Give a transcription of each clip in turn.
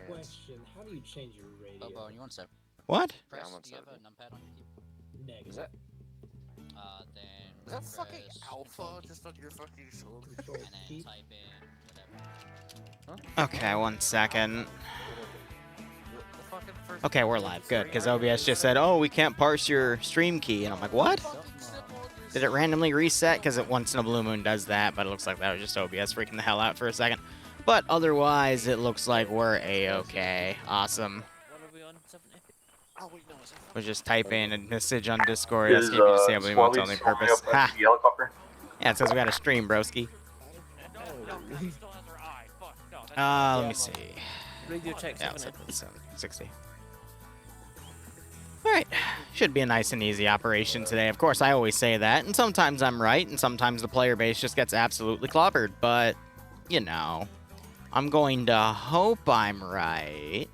Question: how do you change your radio? Oh, you want to? What? Press, do you have a numpad on your keyboard? Negative. Is that? Then Is that fucking press alpha Control just on your fucking shoulder? Control and then key. type in whatever. Okay, 1 second. The fucking first Okay, we're live. Good, because OBS just said, oh, we can't parse your stream key. And I'm like, what? Did it randomly reset? Because it once in a blue moon does that, but it looks like that was just OBS freaking the hell out for a second. But otherwise, it looks like we're A-okay. Awesome. What are we on? 70? Oh, wait, no, is that We'll just type in a message on Discord. Asking if you disable emotes only purpose. Ha! Helicopter? Yeah, it says we got a stream, broski. Let me see. Radio check Yeah, 70. 60. Alright, should be a nice and easy operation today. Of course, I always say that, and sometimes I'm right, and sometimes the player base just gets absolutely clobbered, but, you know, I'm going to hope I'm right,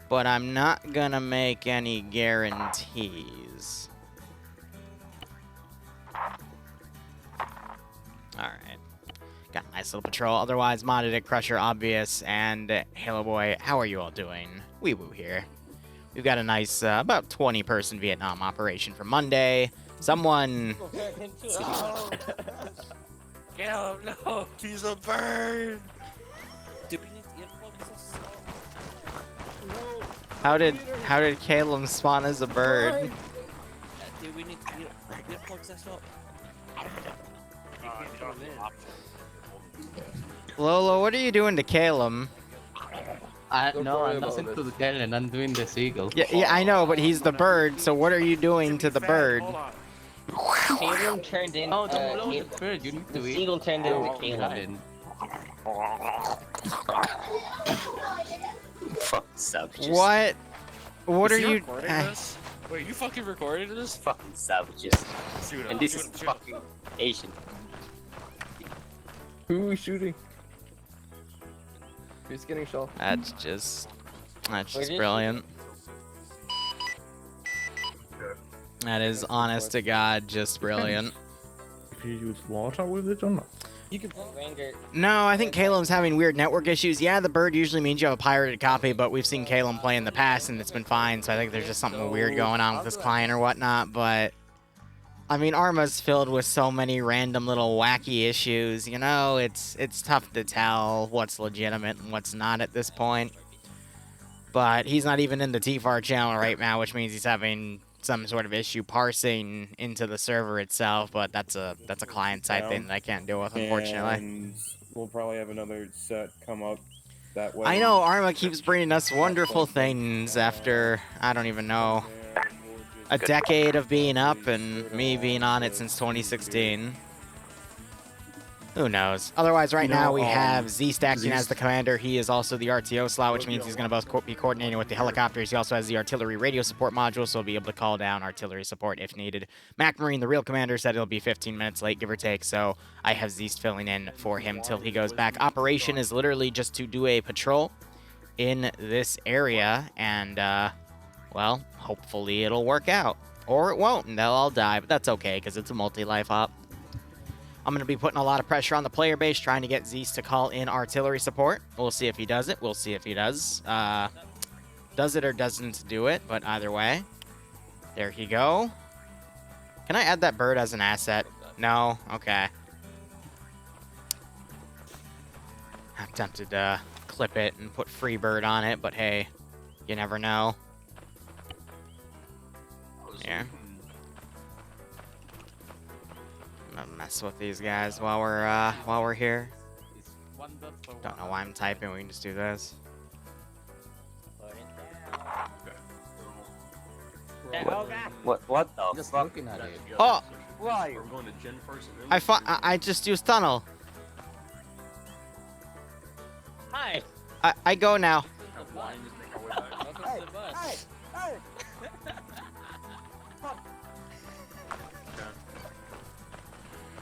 but I'm not gonna make any guarantees. Alright. Got a nice little patrol. Otherwise, modded it, Crusher, Obvious, and Halo Boy. How are you all doing? Wee woo here. We've got a nice, about 20-person Vietnam operation for Monday. Someone... Kill him, no! He's a bird! Do we need earplugs? How did Caleb spawn as a bird? Do we need earplugs? That's not. Lolo, what are you doing to Caleb? No, I'm nothing to the cannon. I'm doing the seagull. Yeah, I know, but he's the bird, so what are you doing to the bird? Caleb turned in. Oh, don't blow the bird. You need to The eat. seagull turned into Caleb. Cannon. Fuck savages. What? What are you... recording this? Wait, you fucking recorded this? Fucking savages. Shoot him. And this shoot is him, shoot him. fucking Asian. Who are we shooting? Who's getting shot? That's just Where is it? brilliant. That is, honest to God, just brilliant. If you use water with it or not? You can put Ranger. No, I think Caleb's having weird network issues. Yeah, the bird usually means you have a pirated copy, but we've seen Caleb play in the past and it's been fine, so I think there's just something weird going on with this client or whatnot, but... I mean, Arma's filled with so many random little wacky issues, you know? It's tough to tell what's legitimate and what's not at this point. But he's not even in the TFAR channel right now, which means he's having some sort of issue parsing into the server itself, but that's a client-side thing that I can't deal with, unfortunately. And we'll probably have another set come up that way. I know, Arma keeps bringing us wonderful things after, I don't even know, a decade of being up and me being on it since 2016. Who knows? Otherwise, right now we have Zeest acting as the commander. He is also the RTO slot, which means he's going to both be coordinating with the helicopters. He also has the artillery radio support module, so he'll be able to call down artillery support if needed. Mac Marine, the real commander, said he'll be 15 minutes late, give or take, so I have Zeest filling in for him till he goes back. Operation is literally just to do a patrol in this area, and, well, hopefully it'll work out. Or it won't, and they'll all die, but that's okay, because it's a multi-life op. I'm going to be putting a lot of pressure on the player base, trying to get Zeest to call in artillery support. We'll see if he does it. We'll see if he does. Does it or doesn't do it, but either way. There he go. Can I add that bird as an asset? No? Okay. I'm tempted to clip it and put free bird on it, but hey, you never know. Yeah. I'm gonna mess with these guys while we're here. Don't know why I'm typing. We can just do this. What the Just fuck? looking at it. Oh! Why? We're going to Gen first. I just used tunnel. Hi. I go now. Hey. Hey.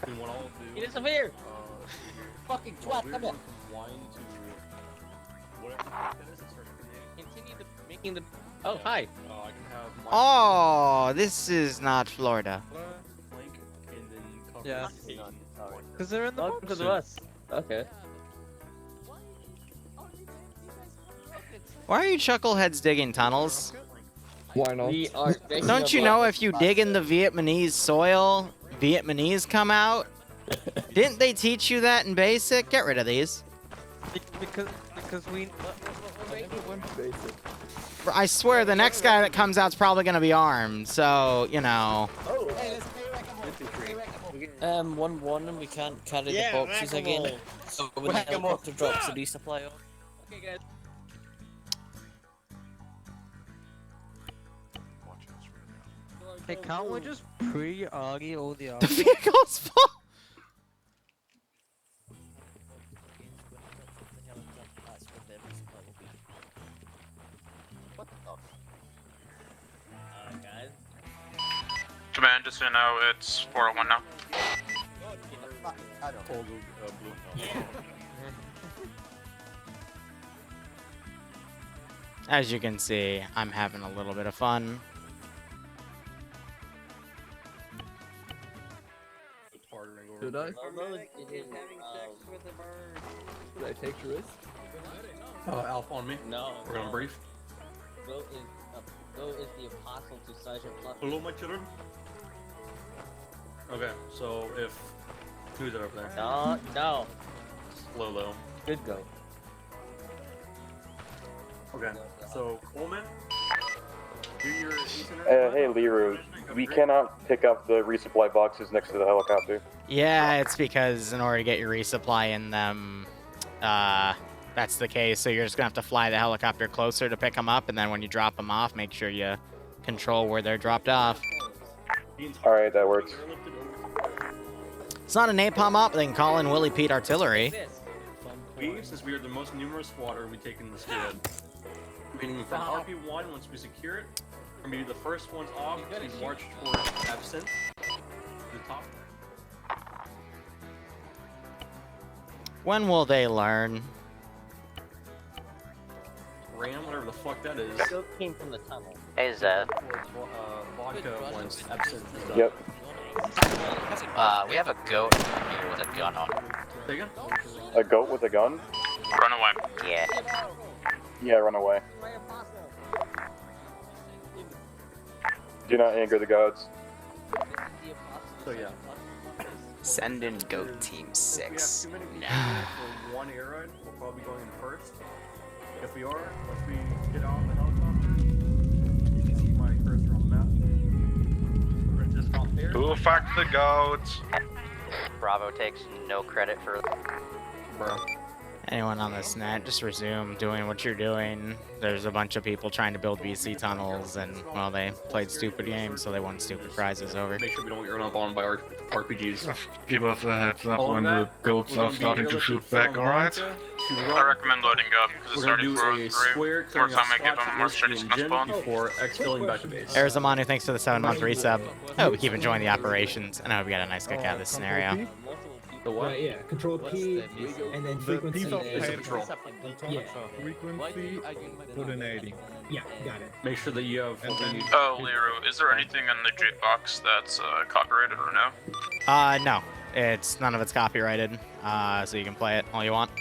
And what I'll do, He disappeared. fucking twat, come here. Wind to whatever that is and start creating. Continue making the. Oh, hi. I can have my Oh, this is not Florida. flank and then cover. Yeah. the- Because they're in the Welcome to box. the bus. Okay. Why are you chuckleheads digging tunnels? Why not? We are Don't you know if you dig in the Vietnamese soil, Vietnamese come out? Didn't they teach you that in basic? Get rid of these. Because we. Basic. I swear the next guy that comes out's probably gonna be armed, so, you know. One, and we can't carry the boxes again. So when the helicopter drops the resupply off. Okay, guys. Hey, can't we just pre-argue all the The vehicle's full! Guys. Command, just so you know, it's 401 now. As you can see, I'm having a little bit of fun. Should I? Should I take the risk? Alpha on me. No. We're gonna brief. Go is the apostle to Sergeant Plus. Hello, my children. Okay, so if who's that over there? No. Lolo. Good go. Okay, so Coleman. Do your Hey, Liru. We cannot pick up the resupply boxes next to the helicopter. Yeah, it's because in order to get your resupply in them, that's the case. So you're just gonna have to fly the helicopter closer to pick them up, and then when you drop them off, make sure you control where they're dropped off. Alright, that works. It's not a napalm op, they can call in Willie Pete Artillery. Since we are the most numerous squatter, we take in the squad. Meaning from RP1, once we secure it, we're gonna be the first ones off to march towards absent. The top. When will they learn? Ram, whatever the fuck that is. Still came from the tunnel. Hey, Zed. Vodka once absent is done. Yep. We have a goat here with a gun on it. Say again? A goat with a gun? Run away. Yeah. Yeah, run away. Do not anger the gods. So yeah. Send in Goat Team 6. If we have too many people for one air ride, we're probably going in first. If we are, once we get on the helicopter, you can see my cursor on the map. We're gonna dismount there. Who fucked the goats? Bravo takes no credit for. Bro. Anyone on this net, just resume doing what you're doing. There's a bunch of people trying to build VC tunnels, and, well, they played stupid games, so they won stupid prizes over. Make sure we don't get run up on by our RPGs. Give us a heads up All when of the that, goats we're are gonna be starting to airlifted shoot back, from alright? Vodka to I Rock. recommend loading up, because it's We're gonna already do a 403. square More clearing time I give spots them more for steady Whiskey smith and spawn. Gin before exfilling back to base. Arizamanu, thanks for the 7-month resub. I hope you keep enjoying the operations, and I hope you got a nice kick out of this scenario. The what? Right, yeah. Control P, and then frequency. piece of is- control. Yeah. Frequency, put in 80. Yeah, got it. Make sure that you have. Oh, Liru, is there anything in the jukebox that's copyrighted or no? No. None of it's copyrighted, so you can play it all you want.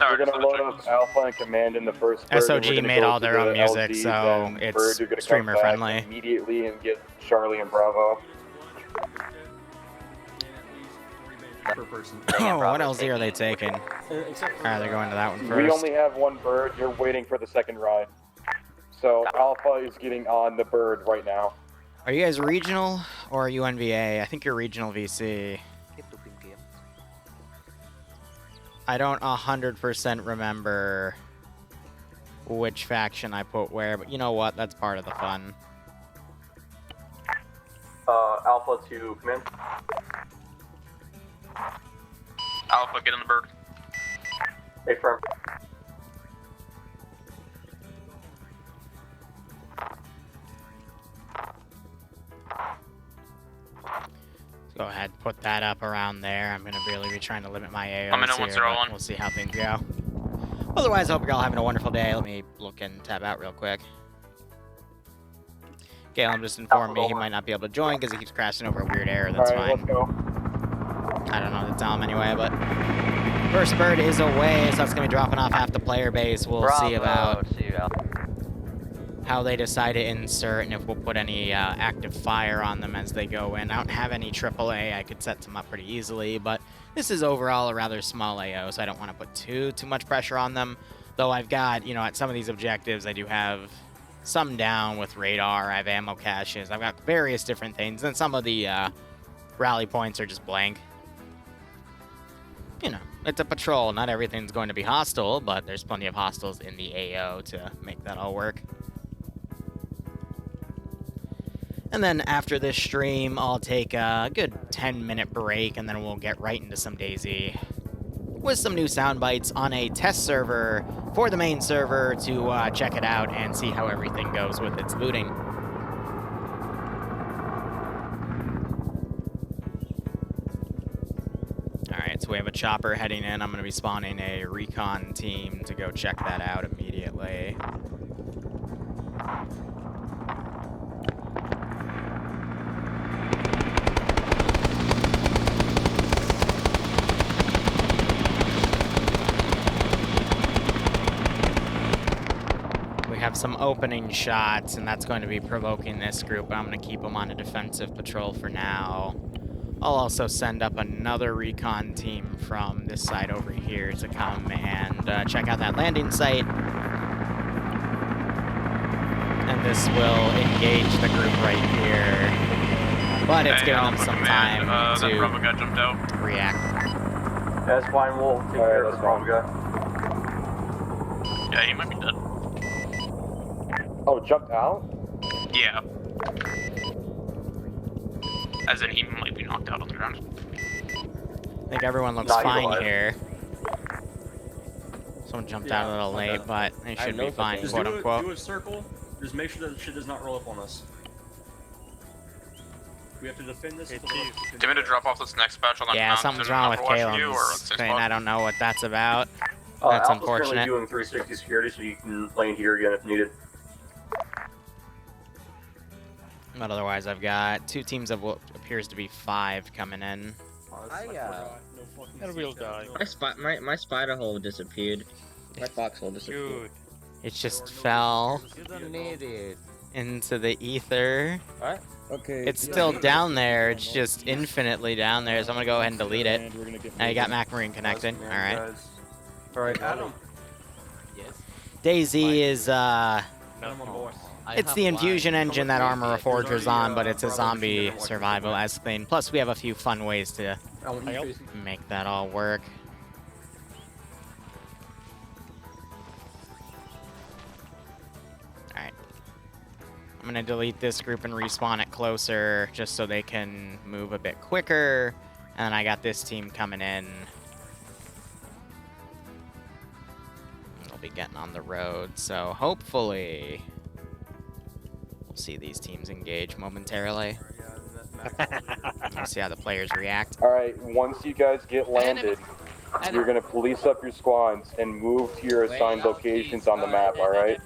We're gonna load up Alpha and Command in the first bird. SOG and we're gonna made go all to their the own music, LGs, so and it's Bird, you're gonna come streamer back friendly. immediately and get Charlie and Bravo. Per person. Oh, what LZ are they taking? Alright, they're going to that one first. We only have one bird. You're waiting for the second ride. So Alpha is getting on the bird right now. Are you guys regional or are you NVA? I think you're regional VC. I don't 100% remember which faction I put where, but you know what? That's part of the fun. Alpha to Command. Alpha, get in the bird. Hey, firm. Go ahead, put that up around there. I'm gonna really be trying to limit my AOs Let me know once here, they're all but on. we'll see how things go. Otherwise, I hope you're all having a wonderful day. Let me look and tab out real quick. Galen just informed me he might not be able to join because he keeps crashing over a weird error. That's All right, fine. let's go. I don't know what to tell him anyway, but First bird is away, so that's going to be dropping off half the player base. We'll see about how they decide to insert and if we'll put any active fire on them as they go in. I don't have any AAA. I could set them up pretty easily, but this is overall a rather small AO, so I don't want to put too much pressure on them. Though I've got, you know, at some of these objectives, I do have some down with radar. I have ammo caches. I've got various different things, and some of the rally points are just blank. You know, it's a patrol. Not everything's going to be hostile, but there's plenty of hostiles in the AO to make that all work. And then after this stream, I'll take a good 10-minute break, and then we'll get right into some DayZ with some new sound bites on a test server for the main server to check it out and see how everything goes with its looting. Alright, so we have a chopper heading in. I'm going to be spawning a recon team to go check that out immediately. Have some opening shots, and that's going to be provoking this group. I'm going to keep them on a defensive patrol for now. I'll also send up another recon team from this side over here to come and check out that landing site. And this will engage the group right here. But it's giving them some time that Bravo guy jumped out. React. That's fine, we'll take care of this Bravo guy. Yeah, he might be dead. Oh, jumped out? Yeah. As in, he might be knocked out on the ground. I think everyone looks fine here. Someone jumped out a little late, but they should be fine, just quote unquote. Do a circle. Just make sure that the shit does not roll up on us. We have to defend this. Do you want me to drop off this next batch on that Yeah, something's wrong with Kalen's thing. I don't know what that's about. That's Alpha's unfortunate. currently doing 360 security, so you can land here again if needed. But otherwise, I've got two teams of what appears to be 5 coming in. That will die. My spider hole disappeared. My foxhole disappeared. Dude. It just fell You don't need it. into the ether. What? Okay. It's still down there. It's just infinitely down there. So I'm gonna go ahead and delete it. Now you got Mac Marine connected. All right. Alright, Adam. DayZ is Come on, boy. it's the infusion engine that Armor Reforger's on, but it's a zombie survival as thing. Plus, we have a few fun ways to make that all work. Alright. I'm gonna delete this group and respawn it closer, just so they can move a bit quicker. And I got this team coming in. They'll be getting on the road, so hopefully we'll see these teams engage momentarily. We'll see how the players react. Alright, once you guys get landed, you're gonna police up your squads and move to your assigned locations on the map, alright?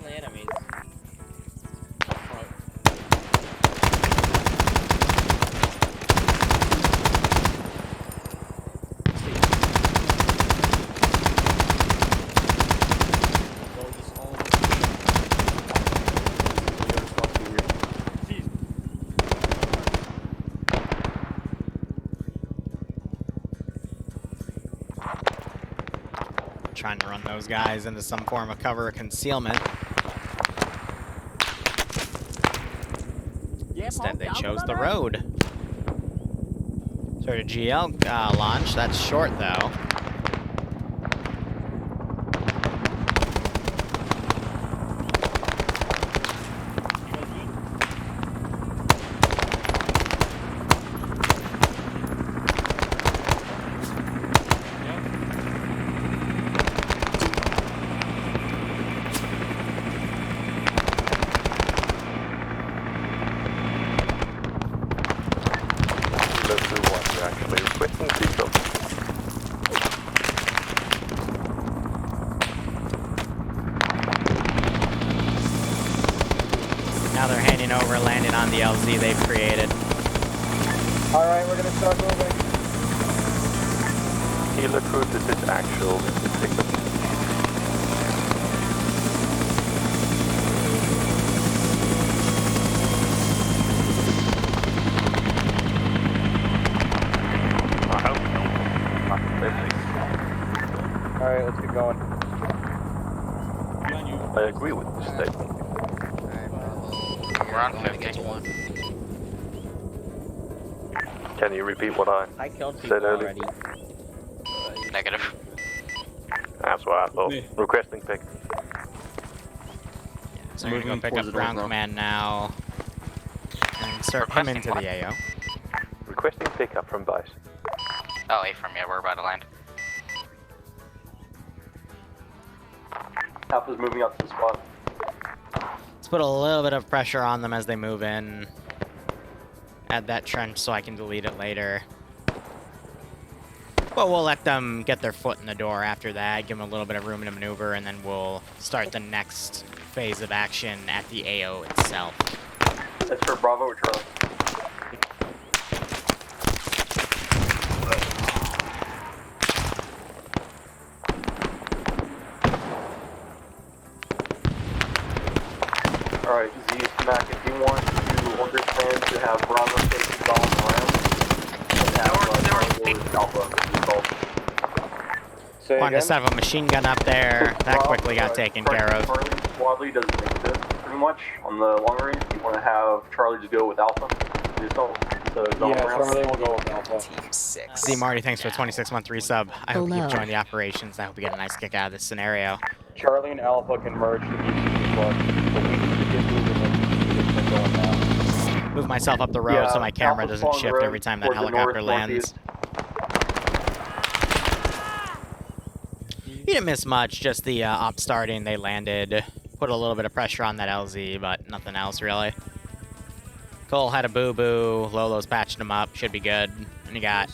Trying to run those guys into some form of cover or concealment. Instead, they chose the road. Sort of GL launch. That's short, though. Now they're handing over, landing on the LZ they've created. Alright, we're gonna start moving. Kilo crew, this is actual. Alright, let's get going. I agree with this statement. We're on 50. Can you repeat what I killed said people earlier? already. Negative. That's what I thought. Requesting pick. So we're gonna go pick towards up the door ground now. command now. And start him into the AO. Requesting pickup from base. Oh, A from me. We're about to land. Alpha's moving up to the spot. Let's put a little bit of pressure on them as they move in. Add that trench so I can delete it later. But we'll let them get their foot in the door after that, give them a little bit of room to maneuver, and then we'll start the next phase of action at the AO itself. That's for Bravo or Charlie? Alright, Z, Mac, if you want to order plan to have Bravo take the bomb around, and have Alpha installed. Say Wanted to again? set up a machine gun up there. That quickly got taken care of. Charlie squadly doesn't exist pretty much on the long range. You want to have Charlie just go with Alpha. Just don't. So don't around. Charlie will go with Alpha. Team 6. Z Marty, thanks for the 26-month resub. I hope you've joined the operations. I hope you get a nice kick out of this scenario. Charlie and Alpha can merge to each squad. But we need to get moving and get going now. Move myself up the road so my camera Alpha's doesn't following the shift road every time that towards the helicopter north, lands. You didn't miss much, just the op starting, they landed. Put a little bit of pressure on that LZ, but nothing else really. Cole had a boo-boo, Lolo's patched him up, should be good. And you got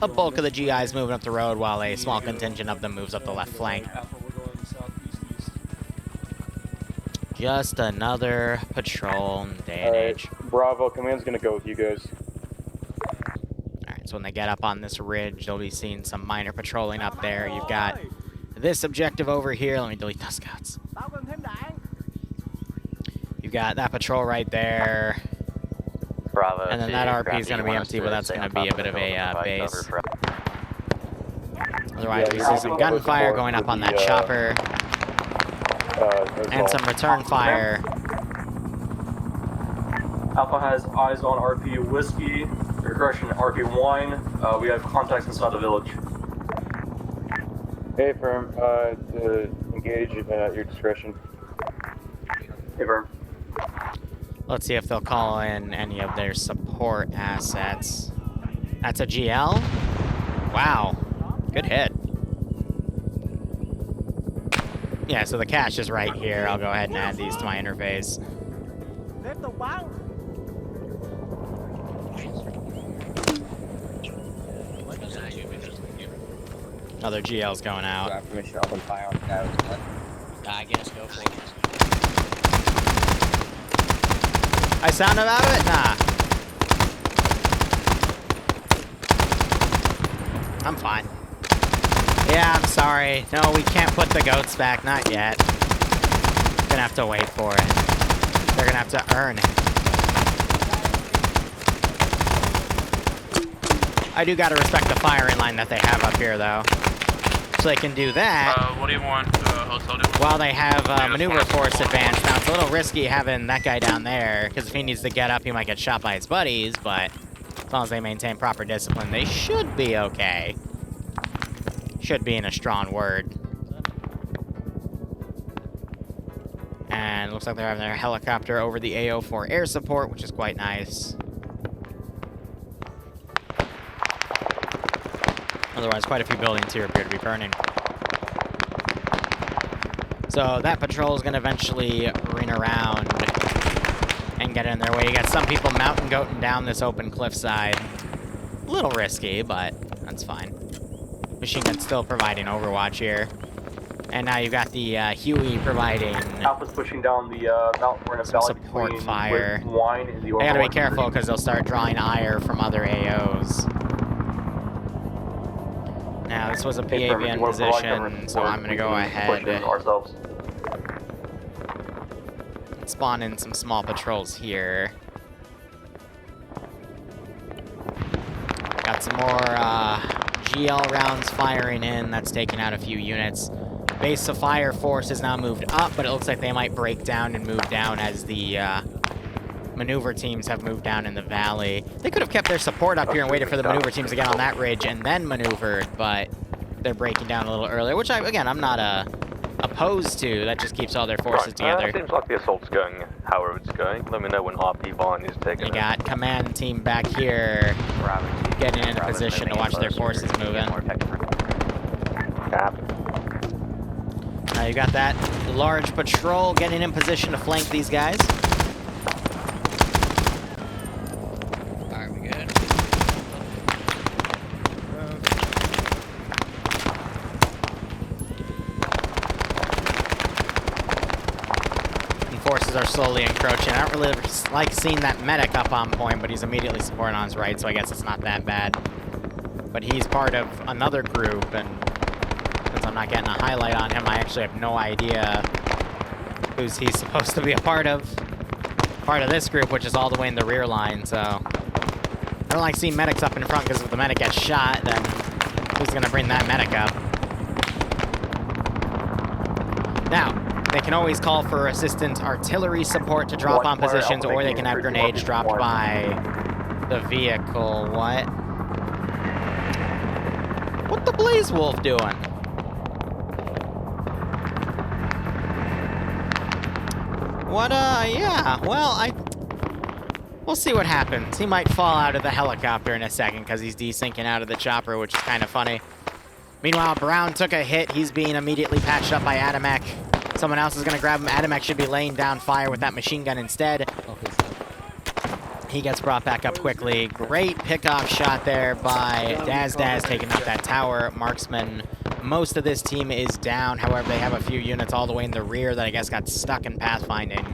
a bulk of the GIs moving up the road while a small contingent of them moves up the left flank. Just another patrol in the day and age. Bravo, command's gonna go with you guys. Alright, so when they get up on this ridge, they'll be seeing some minor patrolling up there. You've got this objective over here. Let me delete those scouts. You've got that patrol right there. Bravo. And then that RP is going to be empty, but that's going to be a bit of a base. Otherwise, we see some gunfire going up on that chopper. And some return fire. Alpha has eyes on RP Whiskey, or correction, RP Wine. We have contacts inside the village. Hey, firm, engage at your discretion. Hey, Vern. Let's see if they'll call in any of their support assets. That's a GL? Wow. Good hit. Yeah, so the cache is right here. I'll go ahead and add these to my interface. Another GL's going out. Permission to open fire on the guy with the gun. I guess go for it. I sound out of it? Nah. I'm fine. Yeah, I'm sorry. No, we can't put the goats back. Not yet. Gonna have to wait for it. They're gonna have to earn it. I do gotta respect the firing line that they have up here, though. So they can do that. What do you want? Hotel, do you want? While they have maneuver force advanced. Now, it's a little risky having that guy down there, because if he needs to get up, he might get shot by his buddies, but as long as they maintain proper discipline, they should be okay. Should be in a strong word. And it looks like they're having their helicopter over the AO for air support, which is quite nice. Otherwise, quite a few buildings here appear to be burning. So that patrol is going to eventually ring around and get in their way. You got some people mountain goating down this open cliffside. A little risky, but that's fine. Machine gun still providing overwatch here. And now you've got the Huey providing Alpha's pushing down the mountain. We're in a some valley support between fire. Wine and the They gotta be Overwatch careful region. because they'll start drawing ire from other AOs. Now, this was a PAVN position, so I'm going to go ahead ourselves. and spawn in some small patrols here. Got some more GL rounds firing in. That's taking out a few units. Base of Fire Force has now moved up, but it looks like they might break down and move down as the maneuver teams have moved down in the valley. They could have kept their support up here and waited for the maneuver teams to get on that ridge and then maneuvered, but they're breaking down a little earlier, which, again, I'm not opposed to. That just keeps all their forces together. Seems like the assault's going however it's going. Let me know when RP Vine is taken. You got command team back here getting in a position to watch their forces moving. You got that large patrol getting in position to flank these guys. Alright, we good. And forces are slowly encroaching. I don't really like seeing that medic up on point, but he's immediately supporting on his right, so I guess it's not that bad. But he's part of another group, and since I'm not getting a highlight on him, I actually have no idea who's he's supposed to be a part of. Part of this group, which is all the way in the rear line, so I don't like seeing medics up in front, because if the medic gets shot, then who's going to bring that medic up? Now, they can always call for assistant artillery support to drop on positions, or they can have grenades dropped by the vehicle. What the Blaze Wolf doing? Yeah, well, we'll see what happens. He might fall out of the helicopter in a second because he's desyncing out of the chopper, which is kind of funny. Meanwhile, Brown took a hit. He's being immediately patched up by Adamek. Someone else is going to grab him. Adamek should be laying down fire with that machine gun instead. He gets brought back up quickly. Great pickoff shot there by Daz, taking out that tower. Marksman. Most of this team is down. However, they have a few units all the way in the rear that I guess got stuck in pathfinding.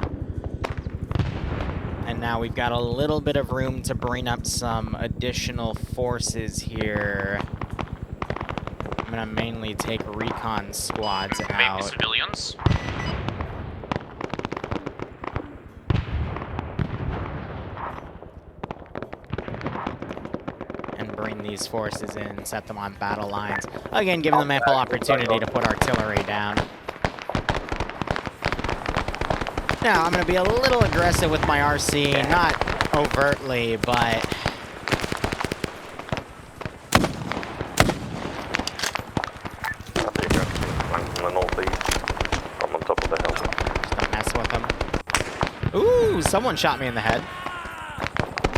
And now we've got a little bit of room to bring up some additional forces here. I'm gonna mainly take recon squads out. Maybe civilians? Bring these forces in, set them on battle lines. Again, giving them ample opportunity to put artillery down. Now, I'm going to be a little aggressive with my RC, not overtly, but... Just don't mess with them. Ooh, someone shot me in the head.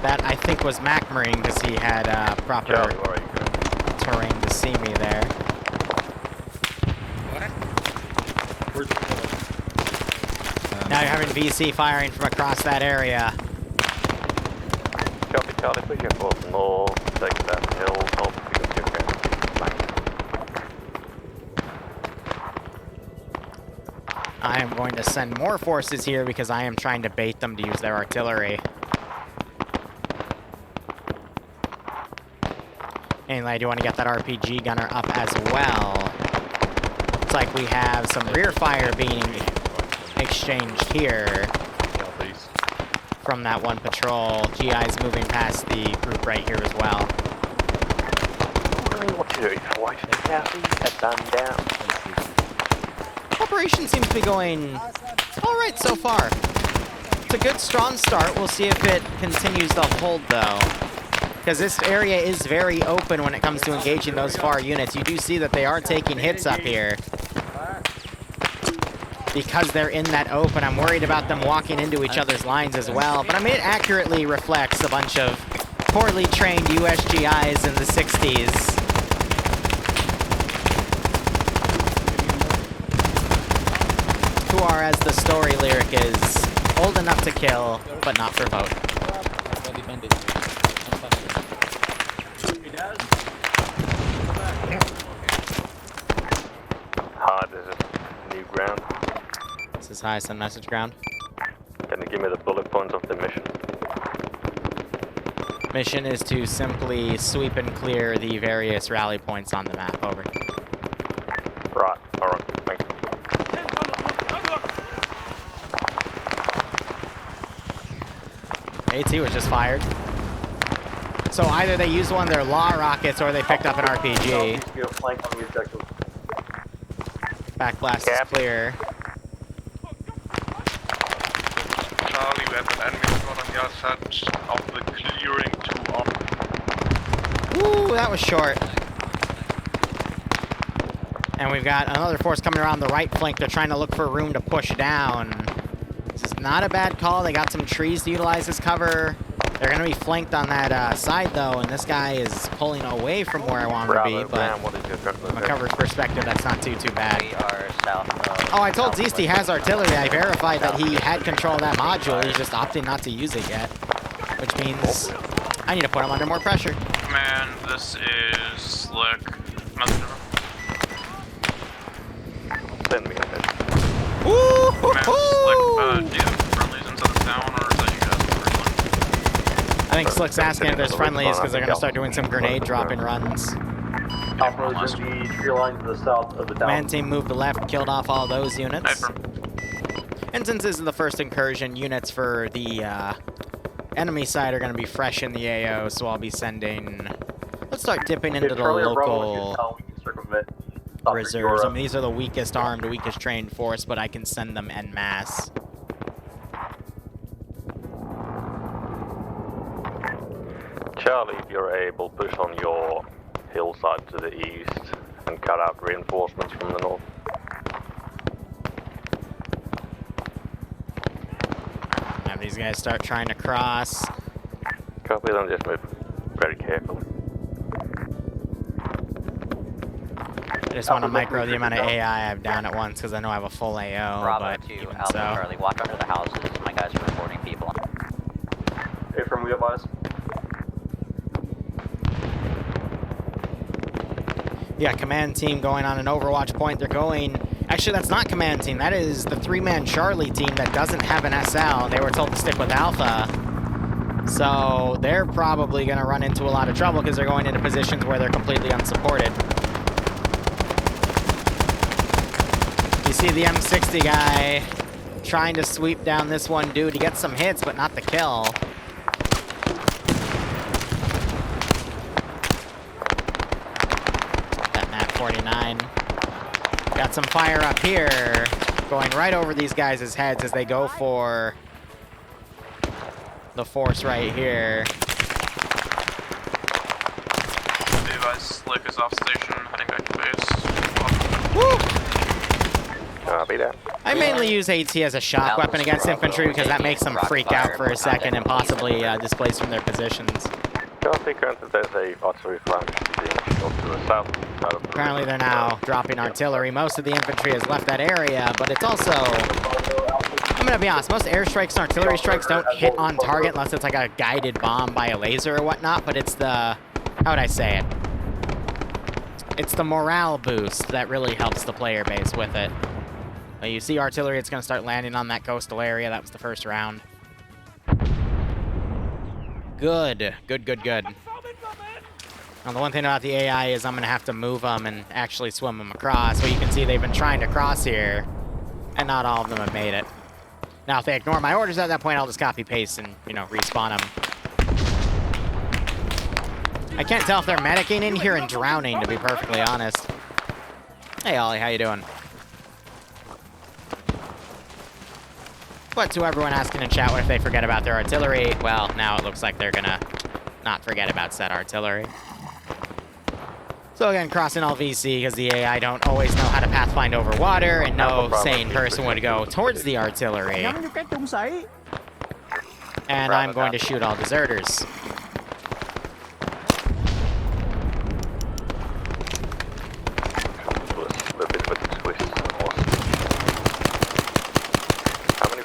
That, I think, was Mac Marine, because he had proper terrain to see me there. Now you're having VC firing from across that area. Copy, Charlie, push your course north, take that hill, north, I am going to send more forces here because I am trying to bait them to use their artillery. Anyway, I do want to get that RPG gunner up as well. Looks like we have some rear fire being exchanged here from that one patrol. GI's moving past the group right here as well. Operation seems to be going all right so far. It's a good, strong start. We'll see if it continues to hold, though. Because this area is very open when it comes to engaging those far units. You do see that they are taking hits up here. Because they're in that open, I'm worried about them walking into each other's lines as well. But I mean, it accurately reflects a bunch of poorly trained USGIs in the 60s. Who are, as the story lyric is, old enough to kill, but not for vote. This is new ground. This is high sun message ground. Can you give me the bullet points of the mission? Mission is to simply sweep and clear the various rally points on the map. Over. Right, alright, thanks. AT was just fired. So either they used one of their law rockets or they picked up an RPG. Backblast is clear. Charlie, we have an enemy squad on your side of the clearing to our... Woo, that was short. And we've got another force coming around the right flank. They're trying to look for room to push down. This is not a bad call. They got some trees to utilize as cover. They're going to be flanked on that side, though, and this guy is pulling away from where I want him to be, but from a coverage perspective, that's not too bad. We are south of... Oh, I told Zeest he has artillery. I verified that he had control of that module. He's just opting not to use it yet, which means I need to put him under more pressure. Command, this is Slick. Messenger. Send me a message. Woo! Command, Slick, do you have friendlies inside the town, or is that you guys? I think Slick's asking if there's friendlies because they're going to start doing some grenade dropping runs. Alpha's in the tree line to the south of the town. Command team moved to left, killed off all those units. And since this is the first incursion, units for the enemy side are going to be fresh in the AO, so I'll be sending... Let's start dipping into the local reserves. I mean, these are the weakest armed, weakest trained force, but I can send them en masse. Charlie, if you're able, push on your hillside to the east and cut out reinforcements from the north. Have these guys start trying to cross. Copy, then just move very carefully. I just want to micro the amount of AI I have down at once because I know I have a full AO, Bravo but 2, even Alpha so. Charlie, watch under the houses. My guys are reporting people. Hey, from we advise. Yeah, command team going on an overwatch point. They're going... Actually, that's not command team. That is the three-man Charlie team that doesn't have an SL. They were told to stick with Alpha. So they're probably going to run into a lot of trouble because they're going into positions where they're completely unsupported. You see the M60 guy trying to sweep down this one dude. He gets some hits, but not the kill. That Nat 49. Got some fire up here, going right over these guys' heads as they go for the force right here. Device Slick is off station, heading back to base. Woo! Copy that. I mainly use AT as a shock weapon against infantry because that makes them freak out for a second and possibly displace from their positions. Copy, granted, there's a artillery flank off to the south. Apparently they're now dropping artillery. Most of the infantry has left that area, but it's also... I'm gonna be honest, most airstrikes and artillery strikes don't hit on target unless it's like a guided bomb by a laser or whatnot, but it's the... How would I say it? It's the morale boost that really helps the player base with it. But you see artillery, it's gonna start landing on that coastal area. That was the first round. Good. Good, good, good. Now, the one thing about the AI is I'm going to have to move them and actually swim them across. But you can see they've been trying to cross here, and not all of them have made it. Now, if they ignore my orders at that point, I'll just copy-paste and, you know, respawn them. I can't tell if they're medicing in here and drowning, to be perfectly honest. Hey, Ollie, how you doing? But to everyone asking in chat what if they forget about their artillery, well, now it looks like they're gonna not forget about said artillery. So again, crossing all VC because the AI don't always know how to pathfind over water, and no sane person would go towards the artillery. And I'm going to shoot all deserters.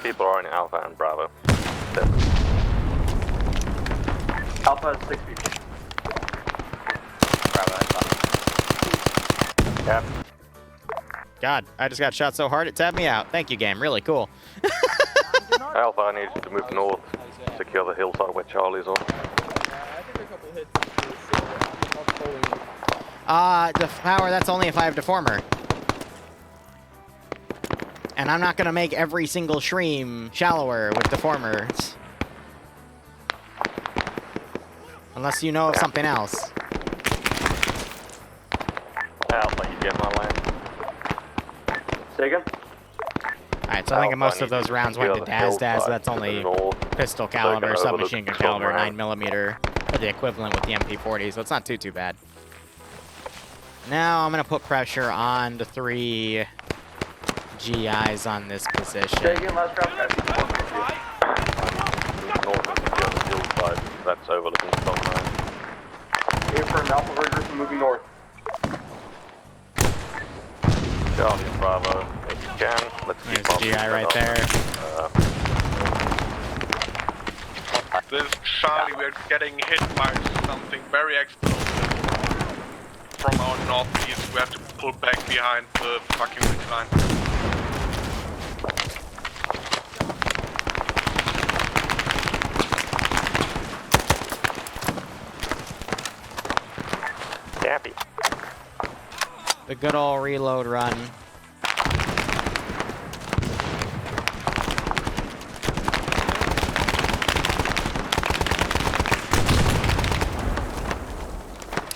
People are in Alpha and Bravo. Alpha has 6 people. Bravo has 5. Cap. God, I just got shot so hard it tabbed me out. Thank you, game. Really cool. Alpha, I need you to move north, secure the hillside where Charlie's on. The power, that's only if I have Deformer. And I'm not gonna make every single stream shallower with Deformers. Unless you know of something else. I'll let you get my land. Say again? Alright, so I think most of those rounds went to Daz. That's only pistol caliber, submachine gun caliber, 9mm, or the equivalent with the MP40, so it's not too bad. Now I'm gonna put pressure on the 3 GIs on this position. Say again, last round, guys. That's overlooking Stone Line. Affirm, Alpha Vergers moving north. Charlie and Bravo, if you can, let's keep There's a GI right there. This is Charlie, we're getting hit by something very explosive from our northeast. We have to pull back behind the fucking ridge line. Happy. The good old reload run.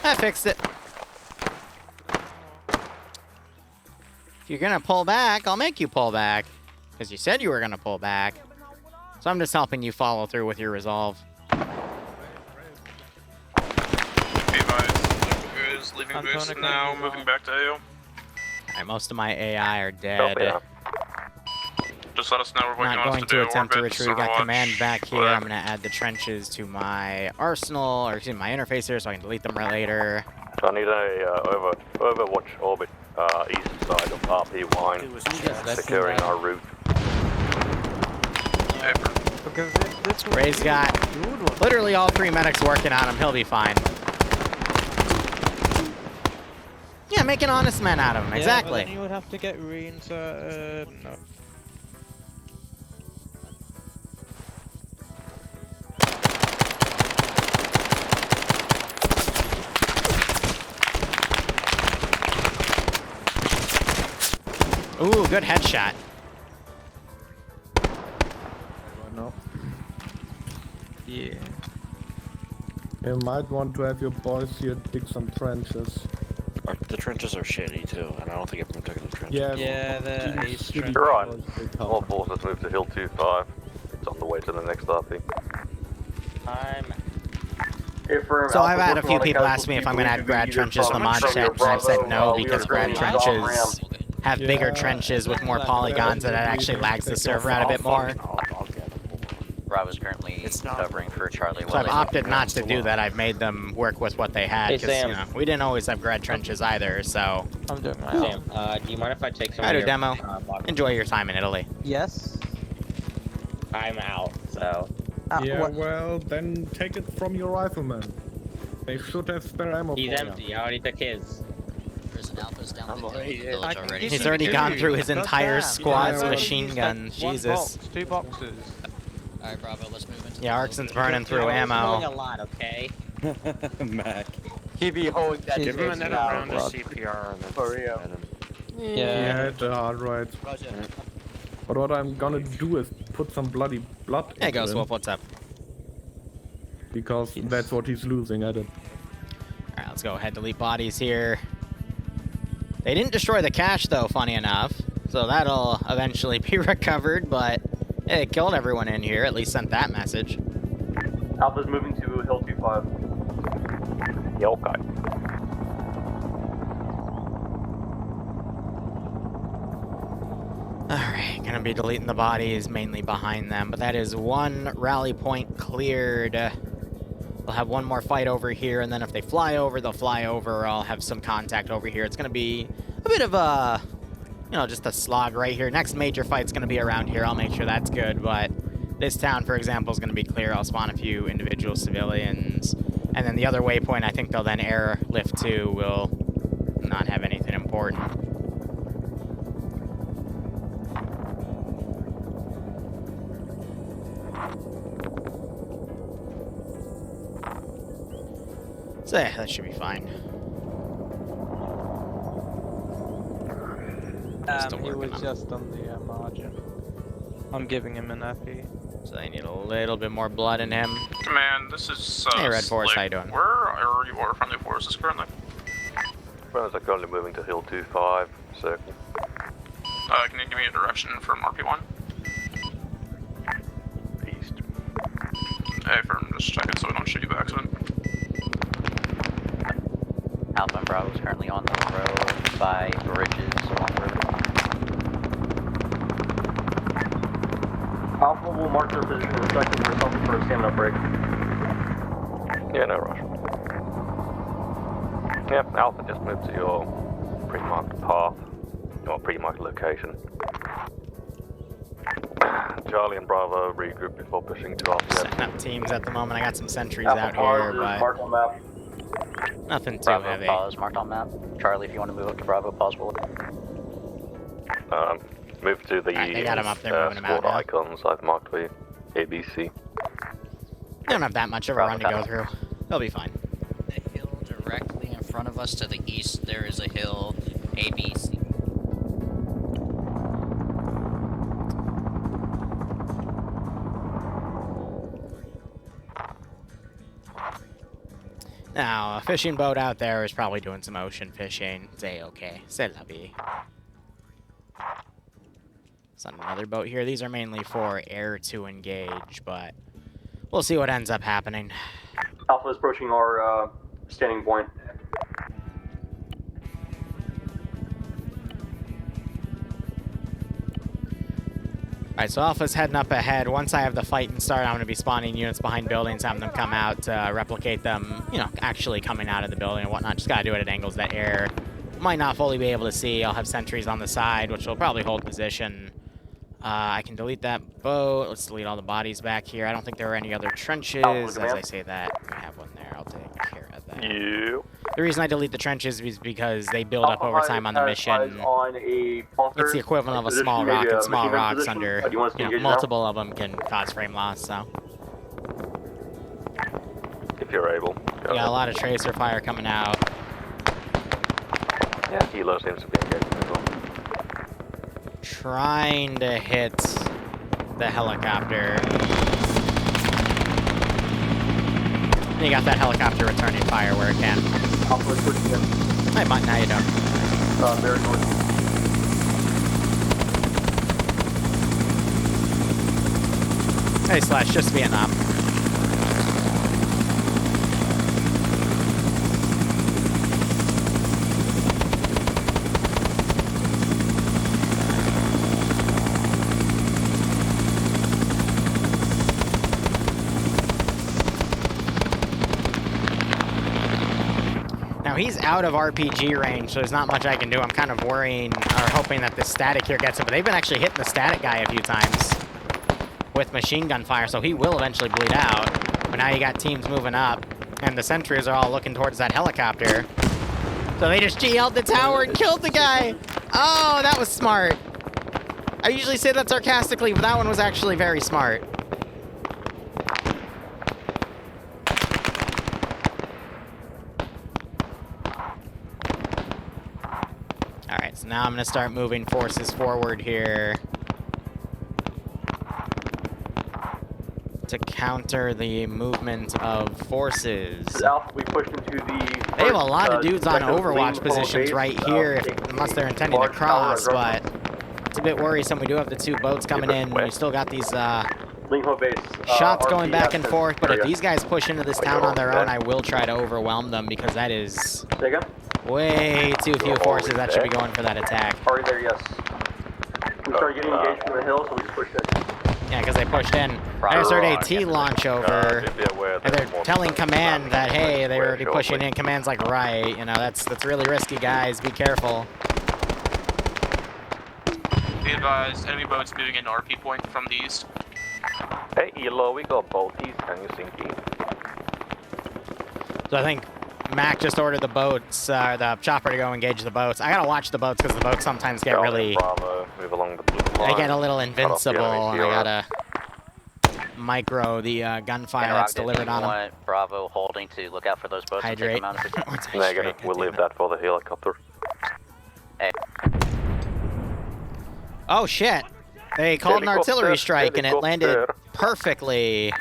I fixed it. If you're gonna pull back, I'll make you pull back. Because you said you were gonna pull back. So I'm just helping you follow through with your resolve. Leaving boost now, moving back to AO. Alright, most of my AI are dead. Just let us know what you Not want us going to to do. attempt to Orbits, retreat. Got Overwatch, command back here. whatever. I'm gonna add the trenches to my arsenal, or excuse me, my interface here, so I can delete them right later. So I need a Overwatch orbit east side of RP Wine, securing our route. Ray's got literally all 3 medics working on him. He'll be fine. Yeah, make an honest man out of him. Exactly. But then you would have to get reinserted. No. Ooh, good headshot. No. Yeah. You might want to have your boys here dig some trenches. The trenches are shitty too, and I don't think everyone took the trenches. Yeah, the ace trench. You're right. All forces move to Hill 2-5. It's on the way to the next RP. So I've had a few people ask me if I'm going to add grad trenches to the mod set, and I've said no because grad trenches have bigger trenches with more polygons, and it actually lags the server out a bit more. Bravo's currently covering for Charlie. So I've opted not to do that. I've made them work with what they had, because you know, we didn't always have grad trenches either, so... I'm doing my Sam, do you mind if I take some I of do your... demo. Enjoy your time in Italy. Yes. I'm out, so... Yeah, well, then take it from your rifleman. They should have spare ammo He's for you. empty, I already took his. There's an Alpha's down in the village already. He's already gone through his entire squad's machine guns. Jesus. 2 boxes. Alright, Bravo, let's move into Yeah, Arkson's burning through Holding a ammo. lot, okay? Mac. He be holding that. Give him another round of CPR and then Yeah, the hard right. But what I'm gonna do is put some bloody blood Hey, into Ghost him, Wolf, what's up? because that's what he's losing at it. Alright, let's go ahead, delete bodies here. They didn't destroy the cache, though, funny enough. So that'll eventually be recovered, but it killed everyone in here, at least sent that message. Alpha's moving to Hill 2-5. Yeah, okay. Alright, gonna be deleting the bodies mainly behind them, but that is 1 rally point cleared. We'll have 1 more fight over here, and then if they fly over, they'll fly over. I'll have some contact over here. It's gonna be a bit of a, you know, just a slog right here. Next major fight's gonna be around here. I'll make sure that's good, but this town, for example, is gonna be clear. I'll spawn a few individual civilians, and then the other waypoint, I think they'll then airlift to, will not have anything important. So yeah, that should be fine. Still He working was on it. just on the margin. I'm giving him an FE. So they need a little bit more blood in him. Command, this is Hey, Red Forest, how you doing? Where are your friendly forces currently? Friends are currently moving to Hill 25, circle. Can you give me a direction from RP1? East. Hey, firm, just check it so we don't shoot you by accident. Alpha and Bravo is currently on the road by bridges along the river. Alpha will mark their position respectively for something for a stamina break. Yeah, no rush. Yep, Alpha just moved to your pre-marked path, your pre-marked location. Charlie and Bravo regroup before pushing to Alpha. Setting up teams at the moment. I got some sentries out here, but nothing too Bravo heavy. pause marked on map. Charlie, if you want to move up to Bravo, pause will. Move to the Alright, they got him up there, moving him out squad now. icons I've marked for you. ABC. They don't have that much of a run to go through. They'll be fine. The hill directly in front of us to the east, there is a hill, ABC. Now, a fishing boat out there is probably doing some ocean fishing. Say okay. C'est la vie. It's on another boat here. These are mainly for air to engage, but we'll see what ends up happening. Alpha is approaching our standing point. Alright, so Alpha's heading up ahead. Once I have the fighting start, I'm going to be spawning units behind buildings, having them come out to replicate them, you know, actually coming out of the building and whatnot. Just got to do it at angles that air might not fully be able to see. I'll have sentries on the side, which will probably hold position. I can delete that boat. Let's delete all the bodies back here. I don't think there were any other trenches. As I say that, I have one there. I'll take care of that. Yeah. The reason I delete the trenches is because they build up over time on the mission. It's the equivalent of a small rock, and small rocks under multiple of them can cause frame loss, so. If you're able. Yeah, a lot of tracer fire coming out. Yeah, Kilo seems to be engaged as well. Trying to hit the helicopter. You got that helicopter returning fire where it can. Hey, Mutton, how you doing? Very north. Hey, Slash, just Vietnam. He's out of RPG range, so there's not much I can do. I'm kind of worrying or hoping that the static here gets him, but they've been actually hitting the static guy a few times with machine gun fire, so he will eventually bleed out. But now you got teams moving up, and the sentries are all looking towards that helicopter. So they just GL'd the tower and killed the guy. Oh, that was smart. I usually say that sarcastically, but that one was actually very smart. Alright, so now I'm going to start moving forces forward here to counter the movement of forces. Alpha, we pushed into the... They have a lot of dudes on Overwatch positions right here, unless they're intending to cross, but it's a bit worrisome. We do have the two boats coming in. We still got these shots going back and forth, but if these guys push into this town on their own, I will try to overwhelm them because that is way too few forces that should be going for that attack. Already there, yes. We started getting engaged from the hill, so we just pushed in. Yeah, because they pushed in. There's their AT launch over, and they're telling command that, hey, they're already pushing in. Command's like, right, you know, that's really risky, guys. Be careful. Be advised, enemy boats moving into RP point from the east. Hey, Elo, we got boaties. Can you sink in? So I think Mac just ordered the boats, the chopper to go engage the boats. I gotta watch the boats because the boats sometimes get really... Bravo, move along the blue line. They get a little invincible, and I gotta micro the gunfire that's delivered on them. Bravo holding to look out for those boats. Hydrate. Negative. We'll leave that for the helicopter. Hey. Oh shit! They called an artillery strike and it landed perfectly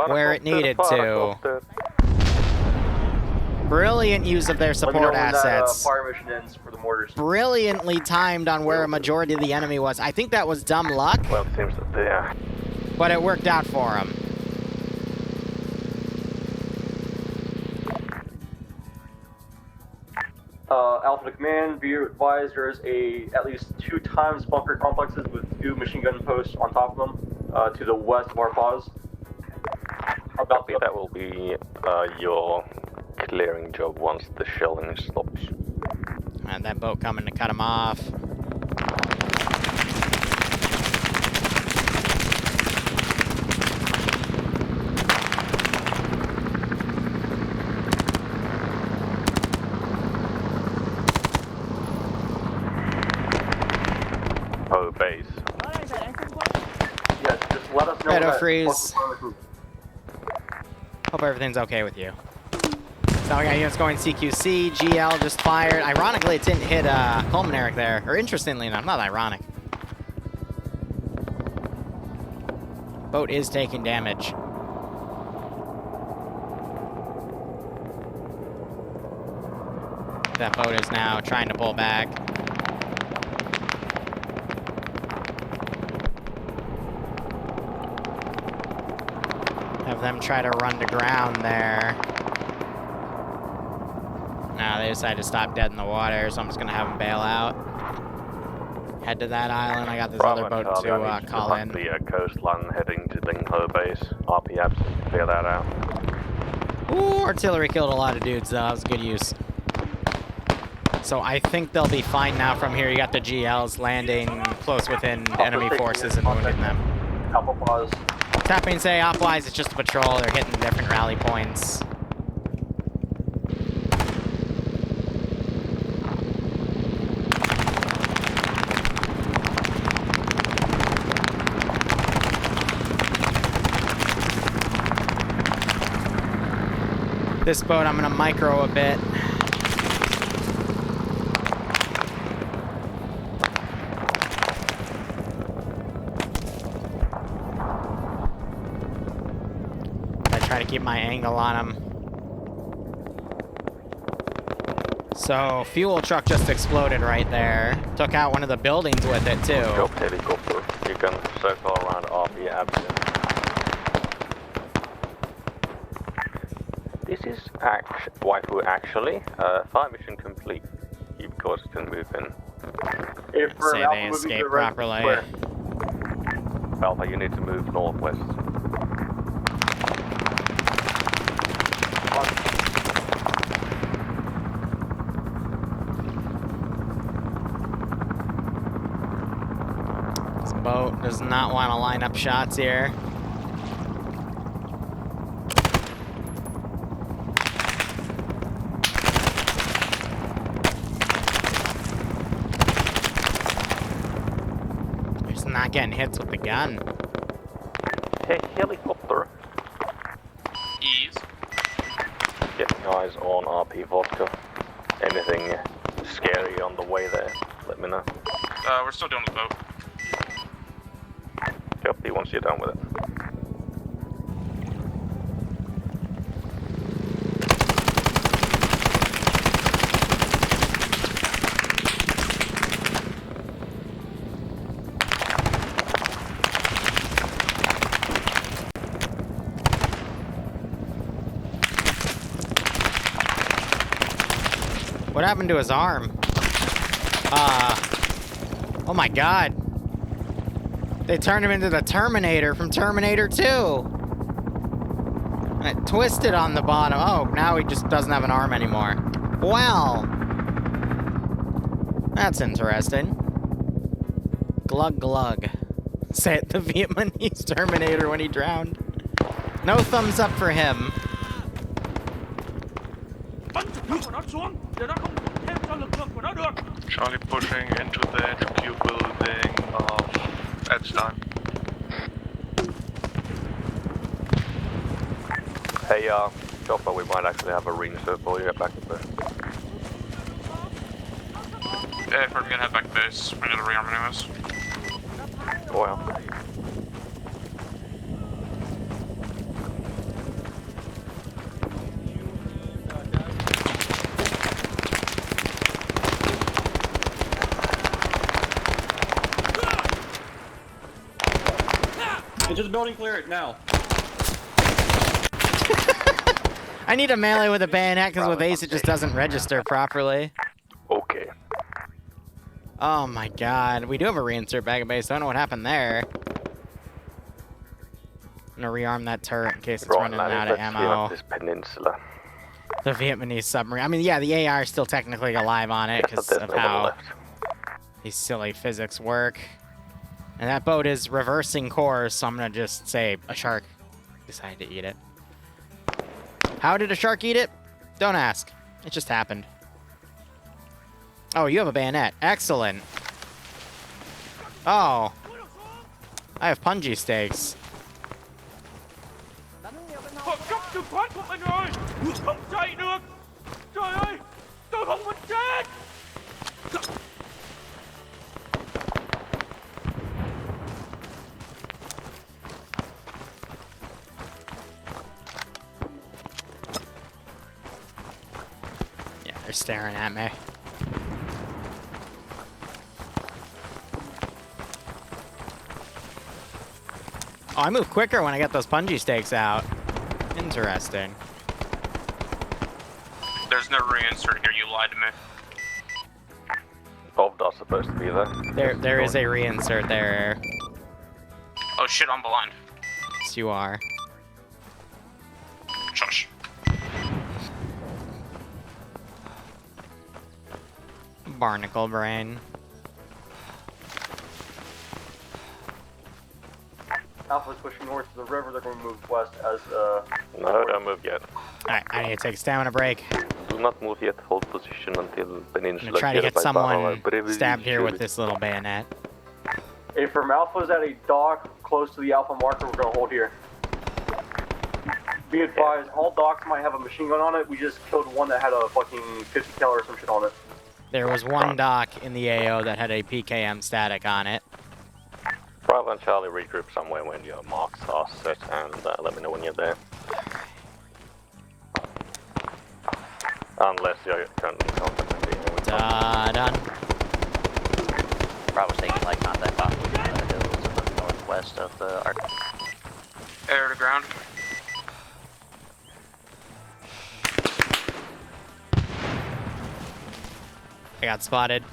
where it needed to. Brilliant use of their support assets. Fire mission ends for the mortars. Brilliantly timed on where a majority of the enemy was. I think that was dumb luck. Well, it seems that they are. But it worked out for him. Alpha to command, be advised there is at least 2 times bunker complexes with 2 machine gun posts on top of them to the west of our pause. That will be your clearing job once the shelling stops. And that boat coming to cut him off. Oh, base. Yes, just let us know. Meadow that freeze. Hope everything's okay with you. So we got units going CQC, GL just fired. Ironically, it didn't hit Coleman Eric there. Or interestingly enough, not ironic. Boat is taking damage. That boat is now trying to pull back. Have them try to run to ground there. No, they decided to stop dead in the water, so I'm just gonna have them bail out. Head to that island. I got this other boat to call in. The coastline heading to Lingho base. RP absent. Clear that out. Ooh, artillery killed a lot of dudes though. That was good use. So I think they'll be fine now from here. You got the GLs landing close within enemy forces and wounding them. Alpha pause. Tapping say op-wise, it's just a patrol. They're hitting different rally points. This boat, I'm gonna micro a bit. Try to keep my angle on him. So, fuel truck just exploded right there. Took out one of the buildings with it, too. Drop helicopter. You can circle around RP absent. This is waifu actually. Fire mission complete. You guys can move in. Say they escape properly. Alpha, you need to move northwest. This boat does not want to line up shots here. Just not getting hits with the gun. Hey, helicopter. Ease. Getting eyes on RP vodka. Anything scary on the way there, let me know. We're still doing the boat. Copy once you're done with it. What happened to his arm? Oh my god. They turned him into the Terminator from Terminator 2. And it twisted on the bottom. Oh, now he just doesn't have an arm anymore. Well. That's interesting. Glug glug. Said the Vietnamese Terminator when he drowned. No thumbs up for him. Charlie pushing into the HQ building of Edstein. Hey, Chopper, we might actually have a reinsert for you back at base. Yeah, if we're gonna head back to base, we need to rearm anyways. Well. Into the building, clear it now. I need a melee with a bayonet because with Ace it just doesn't register properly. Okay. Oh my god. We do have a reinsert back at base. I don't know what happened there. I'm gonna rearm that turret in case it's running out of ammo. This peninsula. The Vietnamese submarine. I mean, yeah, the AR is still technically alive on it because of how these silly physics work. And that boat is reversing course, so I'm gonna just say a shark decided to eat it. How did a shark eat it? Don't ask. It just happened. Oh, you have a bayonet. Excellent. Oh. I have punji stakes. Yeah, they're staring at me. Oh, I move quicker when I get those punji stakes out. Interesting. There's no reinsert here, you lied to me. VOD's supposed to be there. There is a reinsert there. Oh shit, I'm blind. Yes, you are. Shush. Barnacle brain. Alpha's pushing north to the river. They're going to move west as No, don't move yet. Alright, I need to take a stamina break. Do not move yet. Hold position until peninsula. I'm gonna try to get someone stabbed here with this little bayonet. If from Alpha's at a dock close to the Alpha marker, we're going to hold here. Be advised, all docks might have a machine gun on it. We just killed one that had a fucking 50 cal or some shit on it. There was one dock in the AO that had a PKM static on it. Bravo and Charlie, regroup somewhere when your marks are set and let me know when you're there. Unless you're currently contacting. Done. Bravo's taking light contact off the hills to the northwest of the arc. Air to ground. I got spotted.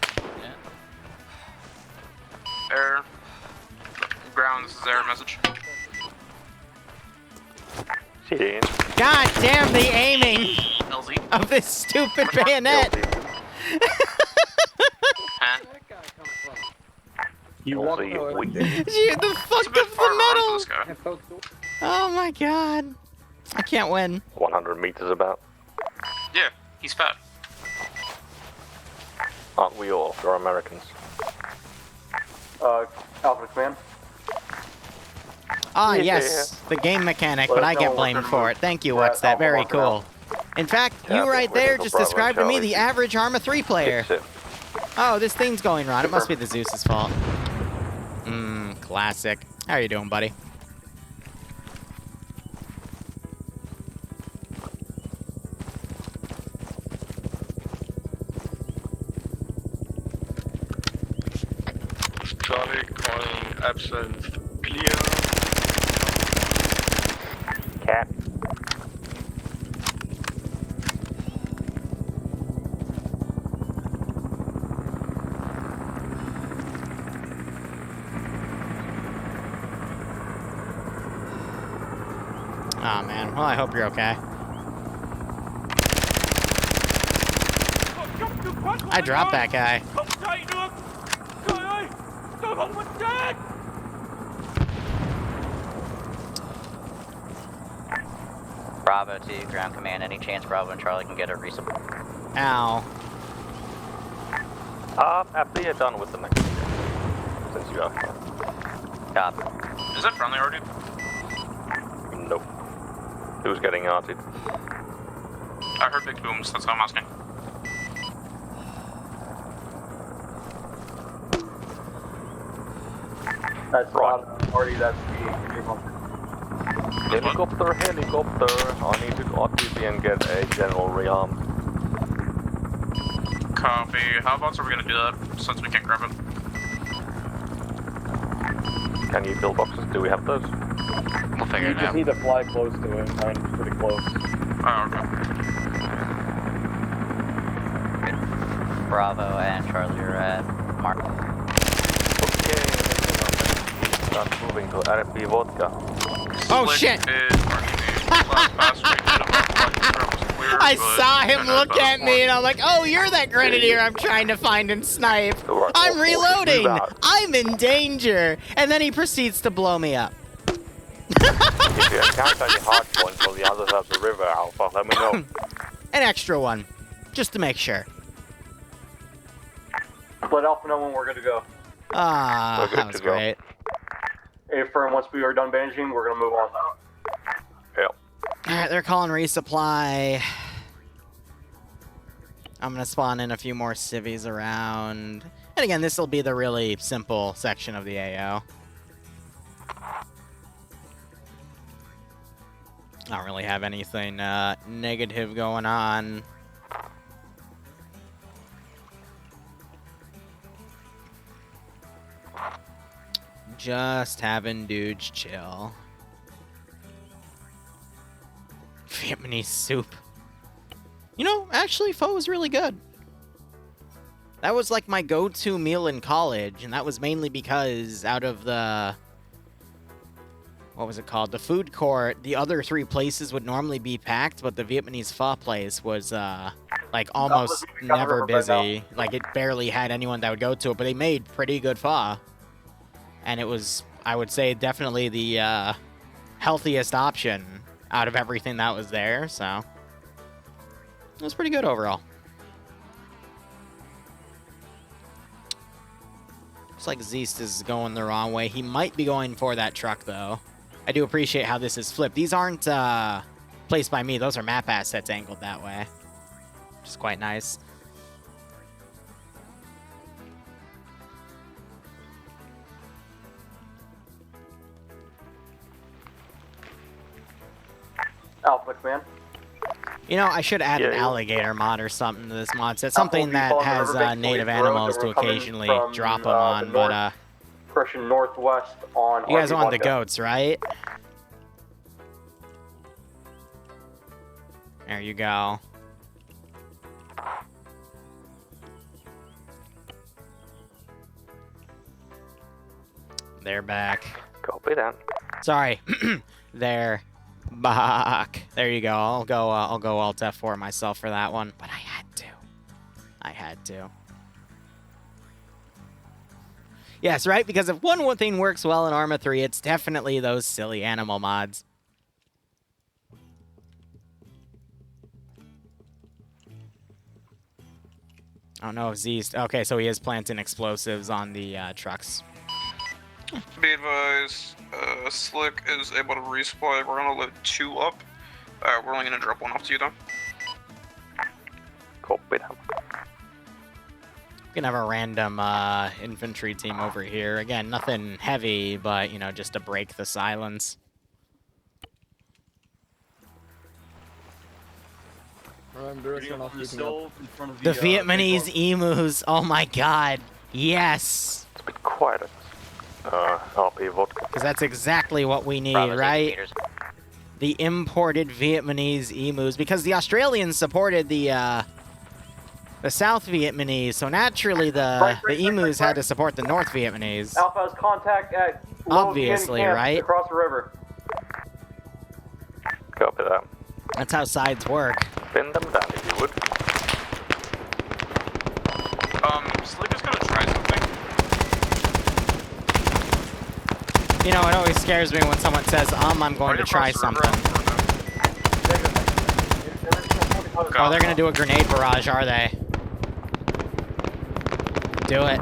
Air. Ground, this is air message. God damn the aiming LZ. of this stupid bayonet! You walk Gee, the fuck up the metal! Oh my god. I can't win. 100 meters about. Yeah, he's fat. Aren't we all? We're Americans. Alpha Command. Ah, yes, the game mechanic, but I get blamed for it. Thank you, what's that? Very cool. In fact, you right there just described to me the average Arma 3 player. Oh, this thing's going wrong. It must be the Zeus's fault. Classic. How are you doing, buddy? Charlie calling absent. Clear. Cat. Aw, man. Well, I hope you're okay. I dropped that guy. Bravo to ground command. Any chance Bravo and Charlie can get a resupply? Ow. After you're done with the next since you are. Copy. Is that friendly already? Nope. Who's getting arted? I heard big booms, that's how I'm asking. That's right. Party, that's the helicopter. I need to RTB and get a general rearm. Copy. How about are we gonna do that since we can't grab it? Can you fill boxes? Do we have those? We'll figure You it just out. need to fly close to it. Mine's pretty close. Oh, okay. Bravo and Charlie are at Mark. Okay, start moving to RP Vodka. Oh shit! I saw him look at me and I'm like, oh, you're that grenadier I'm trying to find and snipe. I'm reloading. I'm in danger. And then he proceeds to blow me up. If you encounter any hard points on the other side of the river, Alpha, let me know. An extra one, just to make sure. Let Alpha know when we're good to go. Ah, that was great. Affirm, once we are done bandaging, we're gonna move on. Yep. Alright, they're calling resupply. I'm gonna spawn in a few more civvies around. And again, this will be the really simple section of the AO. I don't really have anything negative going on. Just having dudes chill. Vietnamese soup. You know, actually, pho was really good. That was like my go-to meal in college, and that was mainly because out of the... What was it called? The food court, the other 3 places would normally be packed, but the Vietnamese pho place was, like, almost never busy. Like, it barely had anyone that would go to it, but they made pretty good pho. And it was, I would say, definitely the, healthiest option out of everything that was there, so... It was pretty good overall. Looks like Zeist is going the wrong way. He might be going for that truck, though. I do appreciate how this is flipped. These aren't placed by me. Those are map assets angled that way. Which is quite nice. Alpha Command. You know, I should add an alligator mod or something to this mod set. Something that has native animals to occasionally drop them on, but Pushing northwest on. you guys want the goats, right? There you go. They're back. Copy that. Sorry. They're back. There you go. I'll go Alt F4 myself for that one, but I had to. I had to. Yes, right? Because if one thing works well in Arma 3, it's definitely those silly animal mods. I don't know if Zeist... Okay, so he is planting explosives on the trucks. Be advised, Slick is able to resupply. We're gonna load 2 up. We're only gonna drop 1 off to you, though. Copy that. We can have a random infantry team over here. Again, nothing heavy, but, you know, just to break the silence. The Vietnamese emus. Oh my god. Yes. It's a bit quiet. RP vodka. Because that's exactly what we need, right? The imported Vietnamese emus. Because the Australians supported the South Vietnamese, so naturally the emus had to support the North Vietnamese. Alpha has contact at obviously, right? Across the river. Copy that. That's how sides work. Pin them down if you would. Slick is gonna try something. You know, it always scares me when someone says, I'm going to try something. Oh, they're gonna do a grenade barrage, are they? Do it.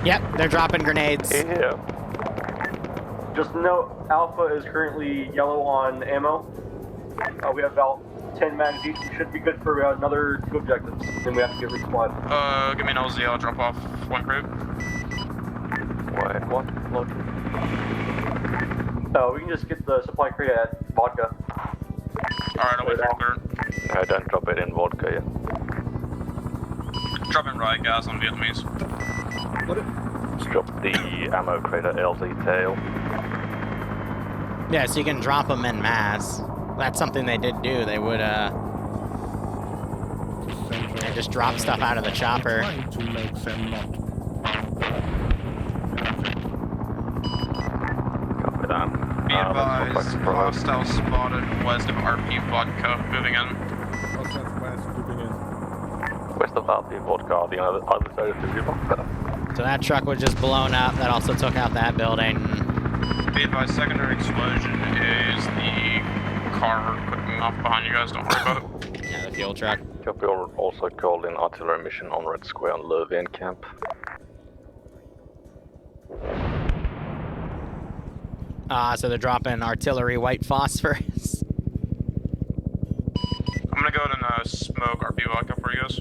Yep, they're dropping grenades. Yeah. Just note, Alpha is currently yellow on ammo. We have about 10 mags each. We should be good for another 2 objectives. Then we have to get resupplied. Give me an LZ, I'll drop off 1 crate. Wait, what? Look. We can just get the supply crate at vodka. Alright, I'll wait for it clear. I don't drop it in vodka yet. Drop in riot gas on Vietnamese. Let's drop the ammo crate at LZ tail. Yeah, so you can drop them en masse. That's something they did do. They would, they just drop stuff out of the chopper. To make them not. Copy that. Be advised, hostile spotted west of RP vodka, moving in. West of RP vodka, the other side of the river. So that truck was just blown up. That also took out that building. Be advised, secondary explosion is the car cooking off behind you guys, don't worry about it. Yeah, the fuel truck. Copy, also called in artillery mission on Red Square on Leuven camp. So they're dropping artillery white phosphorus. I'm gonna go ahead and smoke RP vodka for you guys.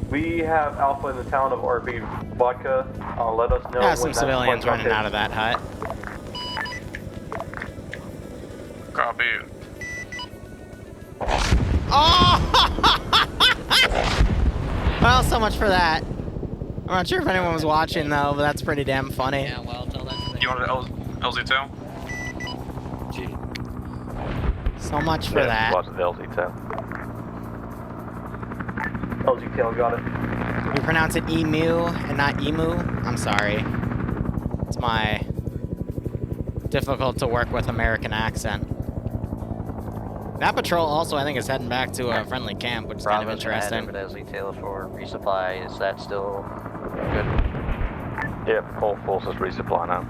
We have Alpha in the town of RB vodka. Let us know. Yeah, when some that civilians truck running hits. out of that hut. Copy. Oh! Well, so much for that. I'm not sure if anyone was watching though, but that's pretty damn funny. Yeah, well, tell that to You want an LZ tail? So much for that. Lots of LZ tail. LG tail, got it. We pronounce it emu and not emu. I'm sorry. It's my difficult to work with American accent. That patrol also, I think, is heading back to a friendly camp, which is kind of interesting. LZ tail for resupply. Is that still good? Yep, all forces resupply now.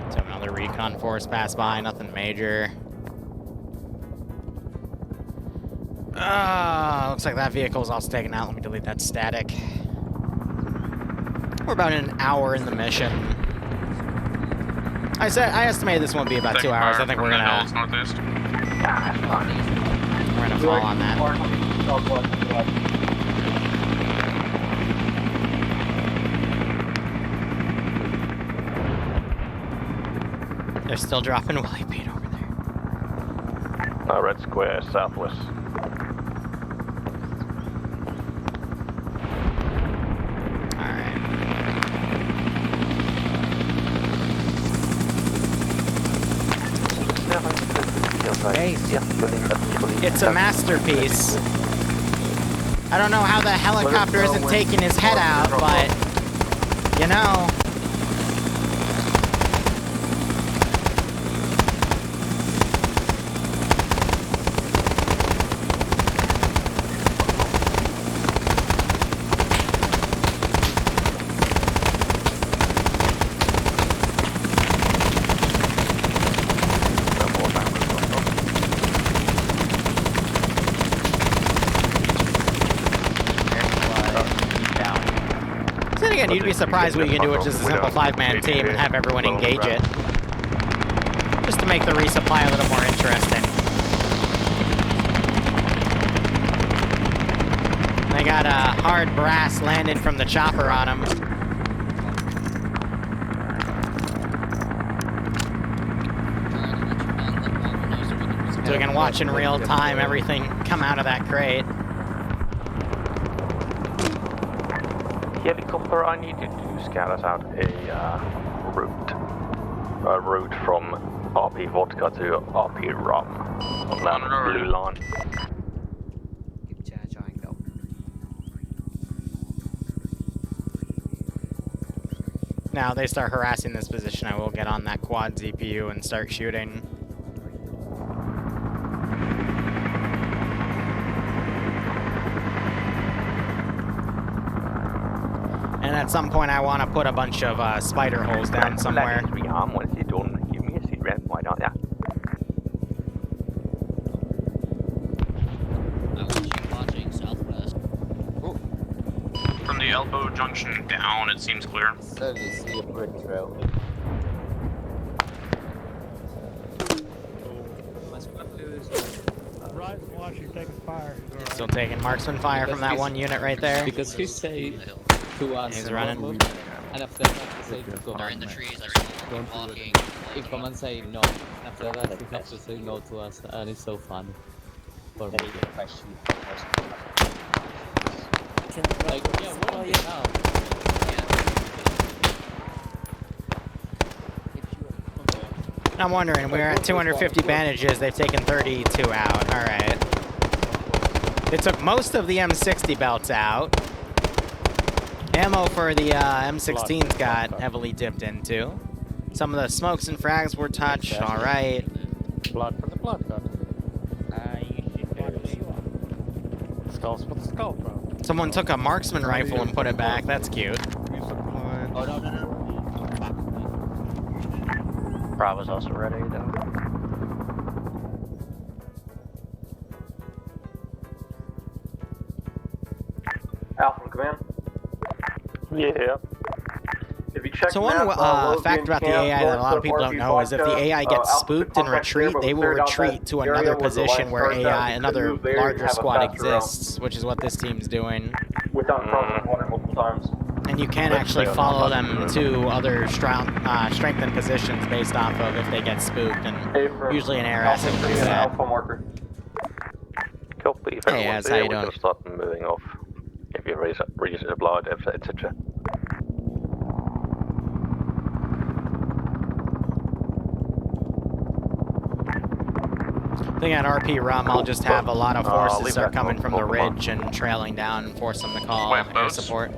So another recon force passed by, nothing major. Looks like that vehicle's also taken out. Let me delete that static. We're about an hour in the mission. I estimated this one would be about 2 hours. I think we're gonna fall on that. They're still dropping Willie Pete over there. Red Square, southwest. It's a masterpiece. I don't know how the helicopter isn't taking his head out, but, you know. Again, you'd be surprised what you can do with just a simple 5-man team and have everyone engage it. Just to make the resupply a little more interesting. They got a hard brass landed from the chopper on them. So we can watch in real time everything come out of that crate. Helicopter, I need you to scout us out a route from RP Vodka to RP Rum on that blue line. Now they start harassing this position, I will get on that quad ZPU and start shooting. And at some point I want to put a bunch of spider holes down somewhere. What is he doing? Give me a Elbow junction down, it seems clear. Certainly see a brick trail. Still taking marksman fire from that one unit right there. Because he say to us, He's running. and after that he say go They're on, in the man. trees, they're walking. If someone say no, after that he has to say no to us, and it's so fun. For me. Like, yeah, what are you now? I'm wondering, we're at 250 bandages, they've taken 32 out, alright. They took most of the M60 belts out. Ammo for the M16s got heavily dipped into. Some of the smokes and frags were touched, alright. Blood for the blood gun. Skulls for the skull, bro. Someone took a marksman rifle and put it back, that's cute. Oh, no. Bravo's also ready, though. Alpha command. Yeah. If you check So one fact about the AI that a lot of people don't know is if the AI gets spooked and retreat, they will retreat to another position where AI, another larger squad exists, which is what this team's doing. Without crossing water multiple times. And you can actually follow them to other strengthened positions based off of if they get spooked, and usually an air asset will do that. Alpha marker. Copy. If Hey, Az, how you doing? Start moving off. If you resupply, etc. I think at RP Rum, I'll just have a lot of forces start coming from the ridge and trailing down and force them to call air support.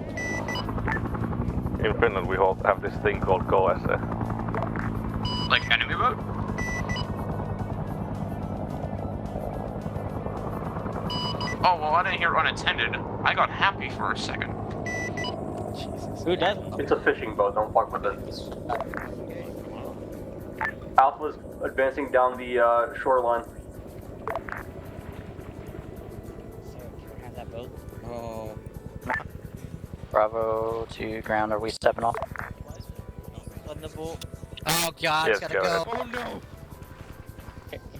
In Finland, we have this thing called KS. Like enemy boat? Oh, well, I didn't hear unattended. I got happy for a second. Jesus. Who doesn't? It's a fishing boat, don't fuck with it. Alpha's advancing down the shoreline. Have that boat? Oh. Bravo to ground, are we stepping off? On the boat. Oh god, it's gotta go. Oh no!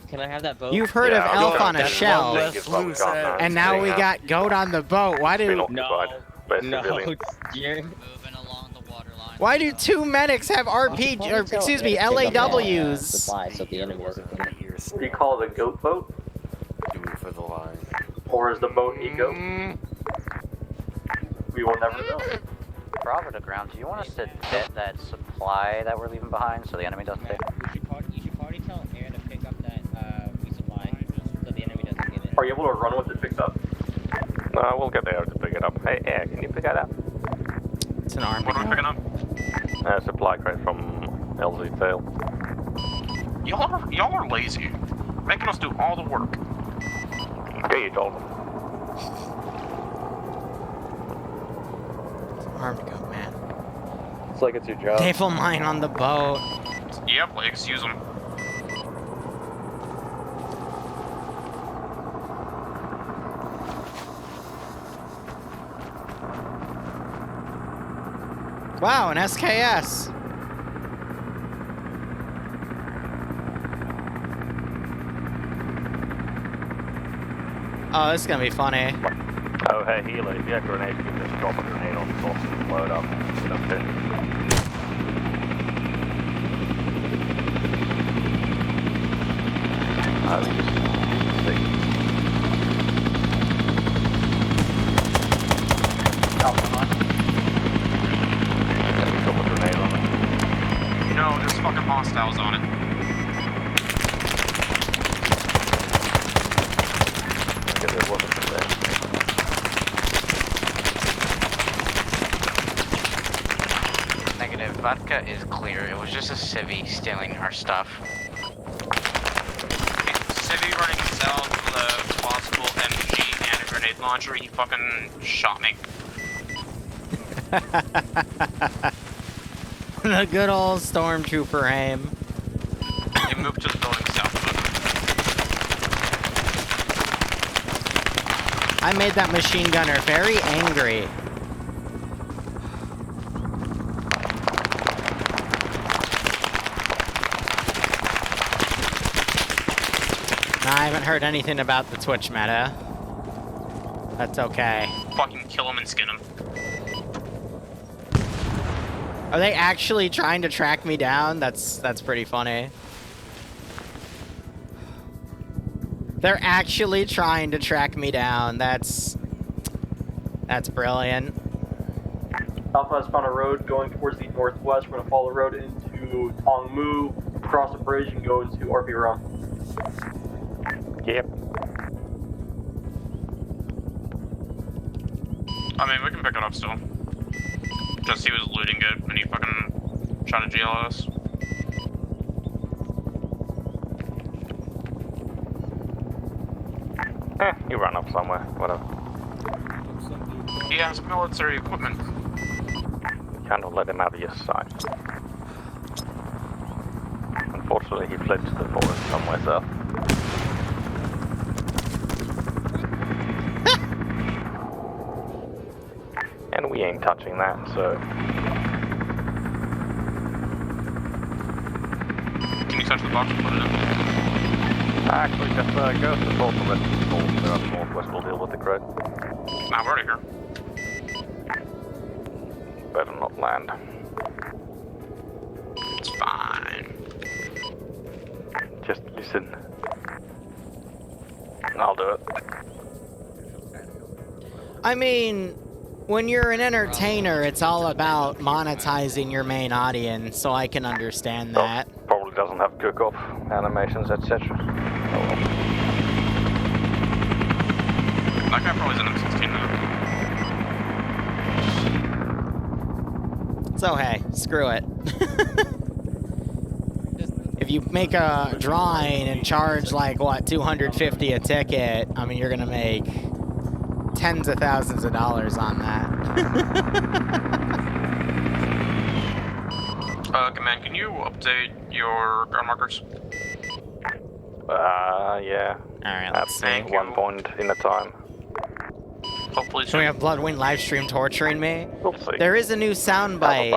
Can I have that boat? You've heard of elf on a shell, and now we got goat on the boat. Why do Why do two medics have RP, or excuse me, LAWs? Supplies so the enemy doesn't come in here. Do you call it a goat boat? Do it for the line. Or is the boat a goat? We will never know. Bravo to ground, do you want us to get that supply that we're leaving behind so the enemy doesn't take it? You should probably tell Air to pick up that resupply so the enemy doesn't get it. Are you able to run with it picked up? No, we'll get Air to pick it up. Hey, Air, can you pick that up? It's an arm. What are we picking up? Supply crate from LZ tail. Y'all are lazy. Making us do all the work. Yeah, you told them. Armed goat, man. It's like it's your job. Naval mine on the boat. Yep, legs, use them. Wow, an SKS. Oh, this is gonna be funny. Oh, hey, healer, if you have grenades, you can just drop a grenade on the top and blow it up. That's it. No, there's fucking hostiles on it. Negative, vodka is clear. It was just a civvy stealing our stuff. Civvy running himself with a possible MG and a grenade launcher, he fucking shot me. The good old stormtrooper aim. He moved to the building south of I made that machine gunner very angry. I haven't heard anything about the Twitch meta. That's okay. Fucking kill him and skin him. Are they actually trying to track me down? That's pretty funny. They're actually trying to track me down. That's brilliant. Alpha has found a road going towards the northwest. We're gonna follow the road into Tongmu, cross the bridge, and go into RP Realm. Yep. I mean, we can pick it up still. Just he was looting it and he fucking tried to GL us. He ran up somewhere, whatever. He has military equipment. Cannot let him out of your sight. Unfortunately, he fled to the forest somewhere south. And we ain't touching that, so... Can you touch the box and put it in? Actually, just go to the north of it. Northwest will deal with the crowd. Nah, we're already here. Better not land. It's fine. Just listen. I'll do it. I mean, when you're an entertainer, it's all about monetizing your main audience, so I can understand that. Probably doesn't have cook-off animations, etc. Oh well. That guy probably's in M16 now. So hey, screw it. If you make a drawing and charge like, what, $250 a ticket, I mean, you're gonna make tens of thousands of dollars on that. Command, can you update your ground markers? Yeah. Alright, let's see. At 1 point in a time. Hopefully So we have Bloodwind livestream torturing me? We'll see. There is a new soundbite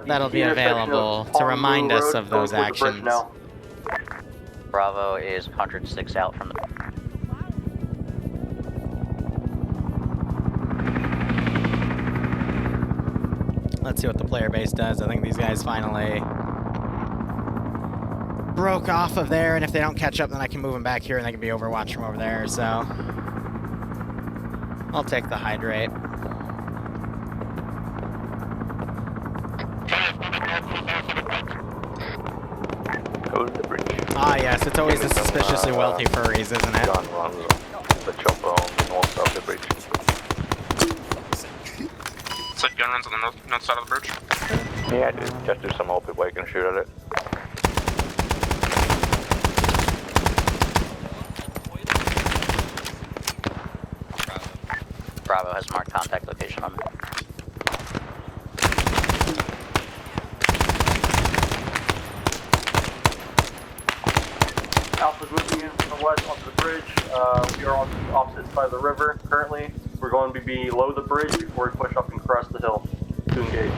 that'll be available to remind us of those actions. Bravo is 106 out from the... Let's see what the player base does. I think these guys finally broke off of there, and if they don't catch up, then I can move them back here and they can be overwatched from over there, so I'll take the hydrate. Ah yes, it's always the suspiciously wealthy furries, isn't it? Gun runs the chopper on the north side of the bridge. So gun runs on the north side of the bridge? Yeah, just do some open where you can shoot at it. Bravo has marked contact location on me. Alpha's moving in from the west onto the bridge. We are on the opposite side of the river currently. We're going to be below the bridge before we push up and cross the hill to engage.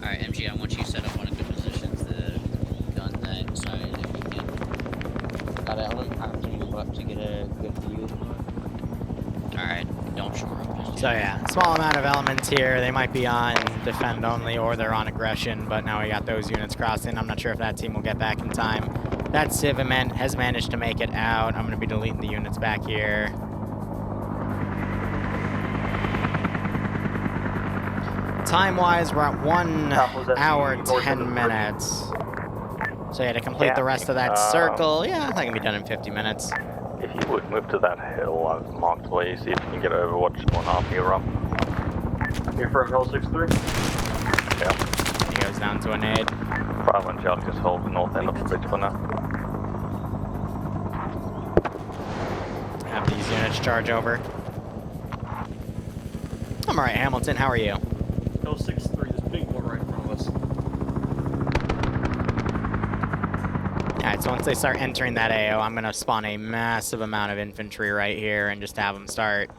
Alright, MG, I want you to set up one of the positions, the gun that side if you can. Got it, I'm gonna have to move up to get a good view. Alright, don't shore up. So yeah, small amount of elements here. They might be on defend only or they're on aggression, but now we got those units crossing. I'm not sure if that team will get back in time. That Civ has managed to make it out. I'm going to be deleting the units back here. Time-wise, we're at 1 hour, 10 minutes. So yeah, to complete the rest of that circle, yeah, that can be done in 50 minutes. If you would move to that hill I've marked where you see if you can get Overwatch 1.5 here up. You're from Hill 6-3? Yeah. He goes down to a nade. Bravo and Charlie just hold the north end of the bridge for now. Have these units charge over. I'm alright, Hamilton, how are you? Hill 6-3, this big one right in front of us. Alright, so once they start entering that AO, I'm going to spawn a massive amount of infantry right here and just have them start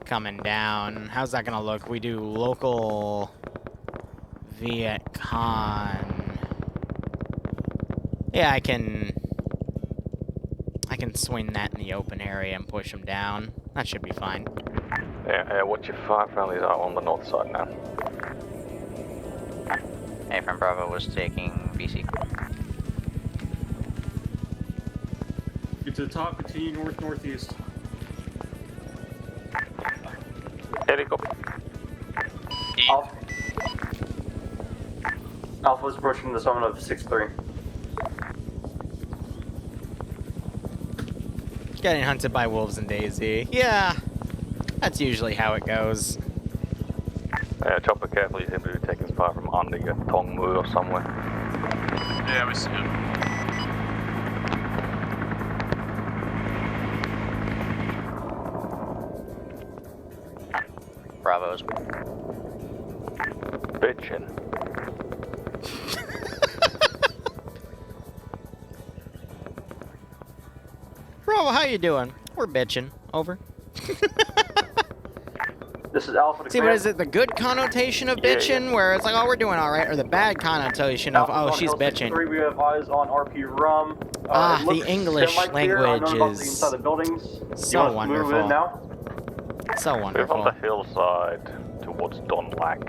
coming down. How's that going to look? We do local Viet Con. Yeah, I can swing that in the open area and push him down. That should be fine. Yeah, watch your fire friendlies out on the north side now. A from Bravo was taking BC. Get to the top, continue north-northeast. Helicopter. Alpha is approaching the summit of 6-3. Getting hunted by wolves and Daisy. Yeah, that's usually how it goes. Chopper carefully, you seem to be taking fire from under your Tongmu or somewhere. Yeah, we see him. Bravo's. Bitchin'. Bravo, how you doing? We're bitching. Over. This is Alpha to See, what is it? The good connotation of bitching, where it's like, oh, we're doing all right, or the bad connotation of, oh, she's bitching. We have eyes on RP Rum. The English language is inside the buildings. so wonderful. Move in now? So We're wonderful. on the hillside towards Don Lac.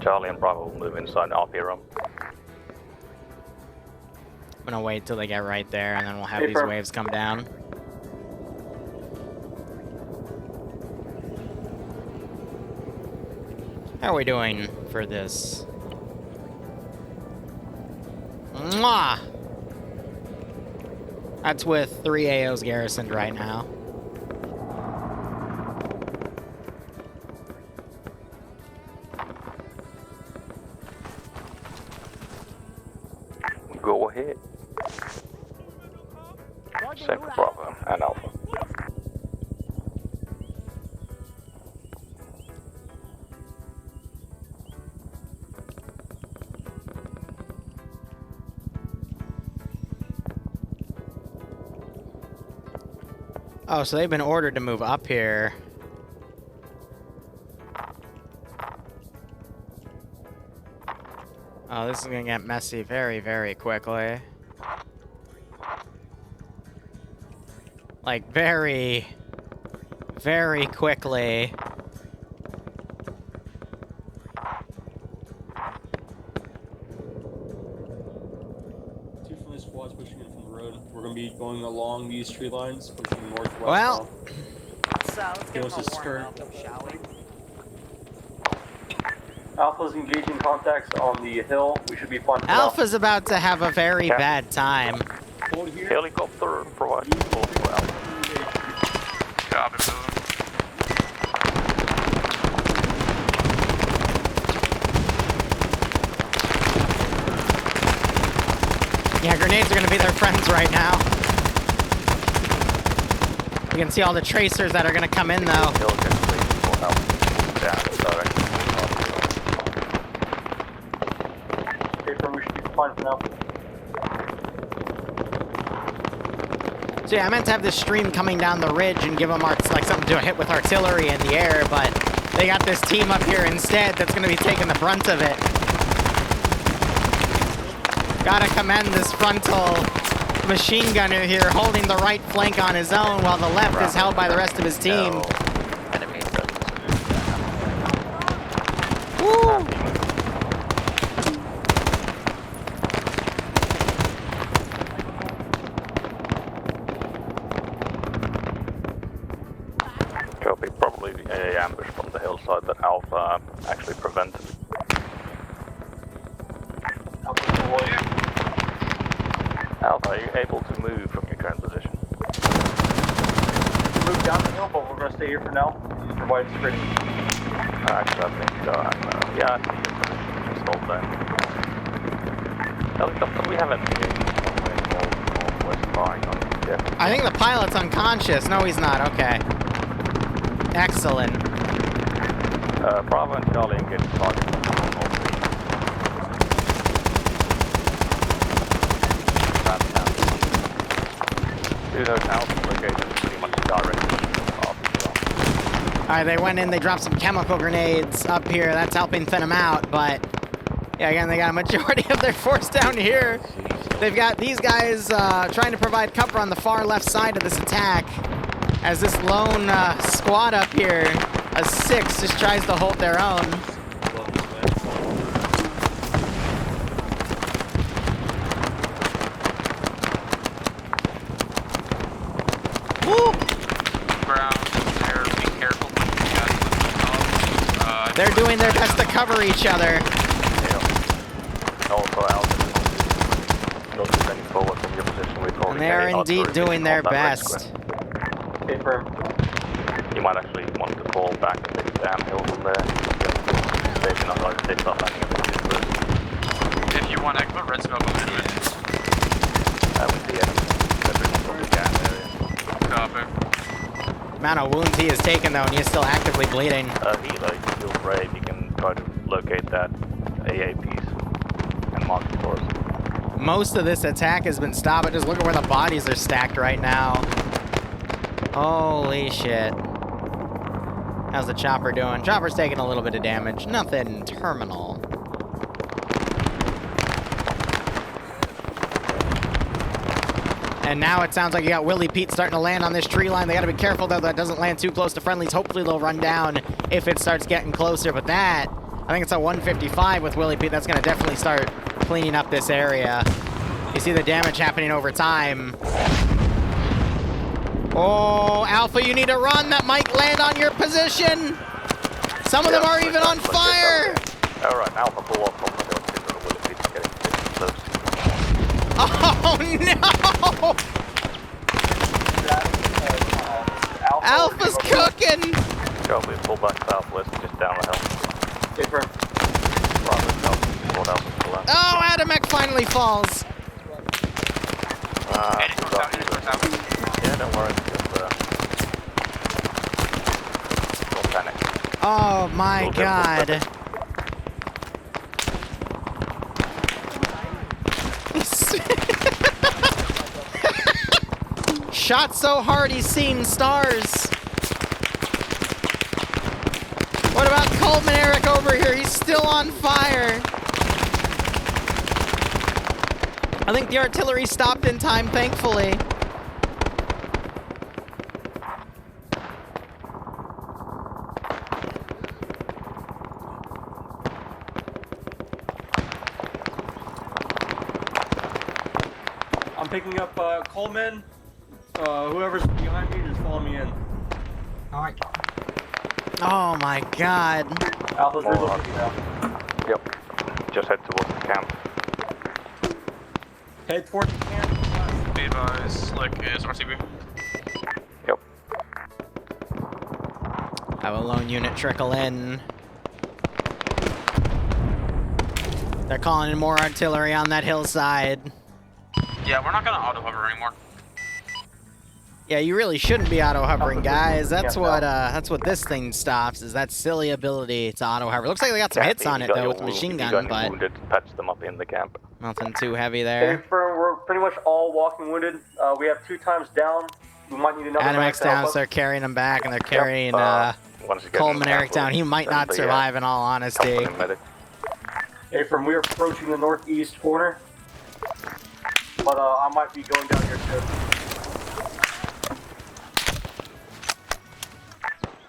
Charlie and Bravo will move inside RP room. I'm gonna wait till they get right there, and then we'll have Hey, these firm. waves come down. How are we doing for this? Mwah! That's with 3 AOs garrisoned right now. Go ahead. Same for Bravo and Alpha. Oh, so they've been ordered to move up here. Oh, this is gonna get messy very, very quickly. Like, very, very quickly. Two friendly squads pushing in from the road. We're going to be going along these tree lines, pushing northwest. Well, let's give us a skirt. Alpha's engaging contacts on the hill. We should be fine. Alpha's about to have a very bad time. Helicopter providing support for Alpha. Copy, moving. Yeah, grenades are gonna be their friends right now. You can see all the tracers that are gonna come in though. We should be fine for now. So yeah, I meant to have this stream coming down the ridge and give them like something to hit with artillery in the air, but they got this team up here instead that's gonna be taking the brunt of it. Gotta commend this frontal machine gunner here, holding the right flank on his own while the left is held by the rest of his team. Enemy presence. Woo! Copy, probably a ambush from the hillside that Alpha actually prevented. Alpha, are you able to move from your current position? Move down the hill, but we're going to stay here for now. Provide security. Actually, I think yeah, I see your position. Just hold there. Helicopter, we have engaged somewhere northwest line on the I think the pilot's unconscious. No, he's not. Okay. Excellent. Bravo and Charlie engage target. Dude, those Alpha locations pretty much direct. Alright, they went in, they dropped some chemical grenades up here. That's helping thin them out, but yeah, again, they got a majority of their force down here. They've got these guys trying to provide cover on the far left side of this attack, as this lone squad up here, a 6, just tries to hold their own. Woo! Be careful. They're doing their best to cover each other. And they are indeed doing their best. You might actually want to fall back a bit downhill from there. Station on the six off landing. If you want to put red smoke on the enemy. That would be everyone from the gas area. Copy. Amount of wounds he has taken though, and he is still actively bleeding. Healer, you can feel brave. You can try to locate that AA piece and mark it for us. Most of this attack has been stopped, but just look at where the bodies are stacked right now. Holy shit. How's the chopper doing? Chopper's taking a little bit of damage. Nothing terminal. And now it sounds like you got Willie Pete starting to land on this tree line. They gotta be careful though that doesn't land too close to friendlies. Hopefully they'll run down if it starts getting closer. But that, I think it's a 155 with Willie Pete. That's gonna definitely start cleaning up this area. You see the damage happening over time. Oh, Alpha, you need to run. That might land on your position. Some of them are even on fire. All right, Alpha, pull off from the hill. Getting close. Oh no! Alpha's cooking. Copy, pull back southwest, just down the hill. Oh, Adamek finally falls. Yeah, don't worry. Just, don't panic. Oh my god. Shot so hard he's seen stars. What about Coleman Eric over here? He's still on fire. I think the artillery stopped in time, thankfully. I'm picking up Coleman. Whoever's behind me, just follow me in. Alright. Oh my god. Alpha's relocating now. Yep. Just head towards the camp. Head towards the camp. Be advised, like, is RCB. Yep. Have a lone unit trickle in. They're calling in more artillery on that hillside. Yeah, we're not gonna auto hover anymore. Yeah, you really shouldn't be auto hovering, guys. That's what this thing stops, is that silly ability to auto hover. Looks like they got some hits on it though with the machine gun, but wounded, patch them up in the camp. Nothing too heavy there. We're pretty much all walking wounded. We have 2 times down. We might need another. Adamex down, so they're carrying him back, and they're carrying Coleman Eric down. He might not survive, in all honesty. Hey, we're approaching the northeast corner, but I might be going down here too.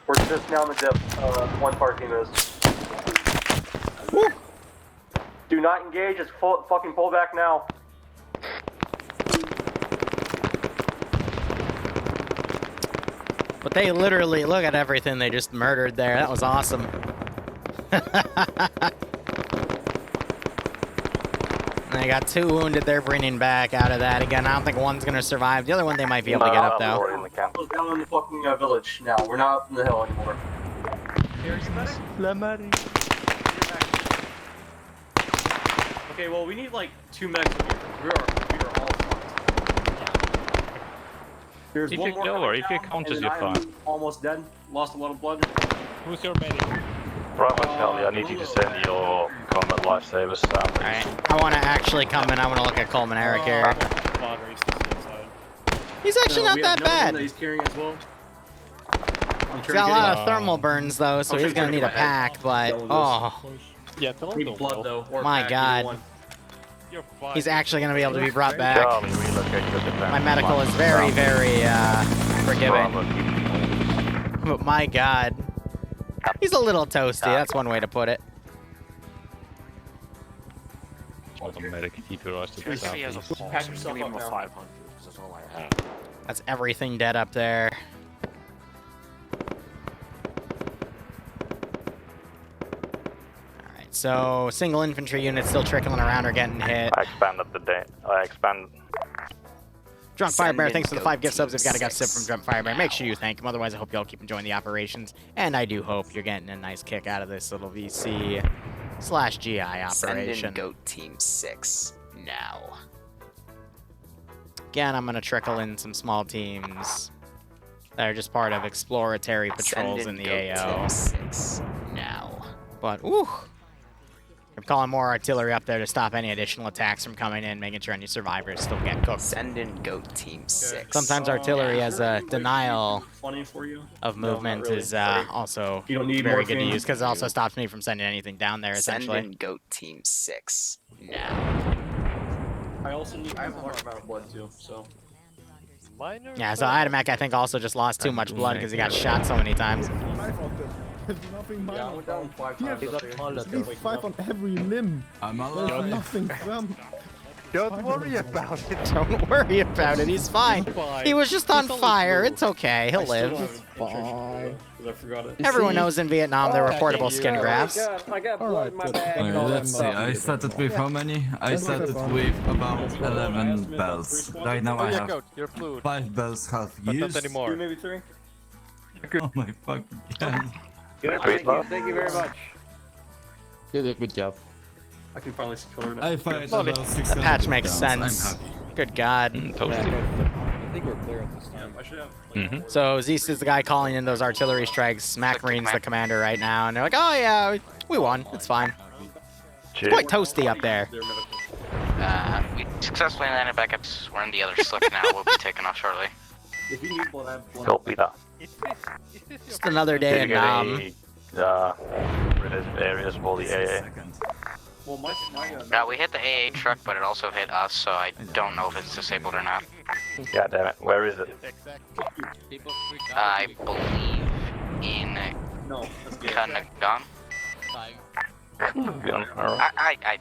We're just now in the dip. One part team is. Woo. Do not engage. Just fucking pull back now. But they literally, look at everything they just murdered there. That was awesome. They got 2 wounded they're bringing back out of that. Again, I don't think one's going to survive. The other one they might be able to get up, though. We're down in the fucking village now. We're not up in the hill anymore. Okay, well, we need like 2 medics here. We are all fucked. There's If one you more go coming or if you down, counters, and you're I'm fine. almost dead. Lost a lot of blood. Who's your medic? Right, Charlie, I need you to send your combat lifesavers down. Alright, I want to actually come in. I want to look at Coleman Eric here. He's actually not that bad. He's carrying as well. He's got a lot of thermal burns, though, so he's going to need a pack, but, oh. Yeah, Need blood, though. Or my pack, god. either one. he's actually going to be able to be brought back. My medical is very, very forgiving. But my god. He's a little toasty, that's one way to put it. Patch yourself up now. That's everything dead up there. Alright, so single infantry units still trickling around or getting hit. I expanded the day. I expand. Drunk Firebear, thanks for the 5 gift subs. We've got a gift sip from Drunk Firebear. Make sure you thank him. Otherwise, I hope you all keep enjoying the operations. And I do hope you're getting a nice kick out of this little VC/GI operation. Send in Goat Team 6 now. Again, I'm going to trickle in some small teams that are just part of exploratory patrols in the AO. Team 6 now. But, ooh. I'm calling more artillery up there to stop any additional attacks from coming in, making sure any survivors still get cooked. Send in Goat Team 6. Sometimes artillery as a denial Funny for you? of movement really. is also You don't need very good to morphine? use because it also stops me from sending anything down there, essentially. Send in Goat Team 6 now. I also need. I have a large amount of blood too, so. Yeah, so Adamek, I think, also just lost too much blood because he got shot so many times. There's nothing Yeah, I went down 5 times. He up there. has at least 5 on every limb. There's nothing from. Don't worry about it. Don't worry about it, he's fine. He was just on fire, it's okay, he'll live. Fine. I forgot it. Everyone knows in Vietnam there were portable skin grafts. I got blood in my bag. Let's see, I started with how many? I started with about 11 bells. Right now I have 5 bells half used. Maybe 3. Oh my fucking god. Good, thank you very much. You did a good job. I can finally kill her. I fired about 600 The patch makes rounds. sense. I'm happy. Good god. I think we're clear at this time. I should have. So Zeist is the guy calling in those artillery strikes. Mac Marine's the commander right now, and they're like, oh yeah, we won, it's fine. It's quite toasty up there. We successfully landed back up. We're in the other slick now. We'll be taking off shortly. If you need blood, I have blood. Copy that. Just another day in Nam. Areas for the AA. Well, my We hit the AA truck, but it also hit us, so I don't know if it's disabled or not. God damn it, where is it? I believe in No, that's good. Kanagan. Alright.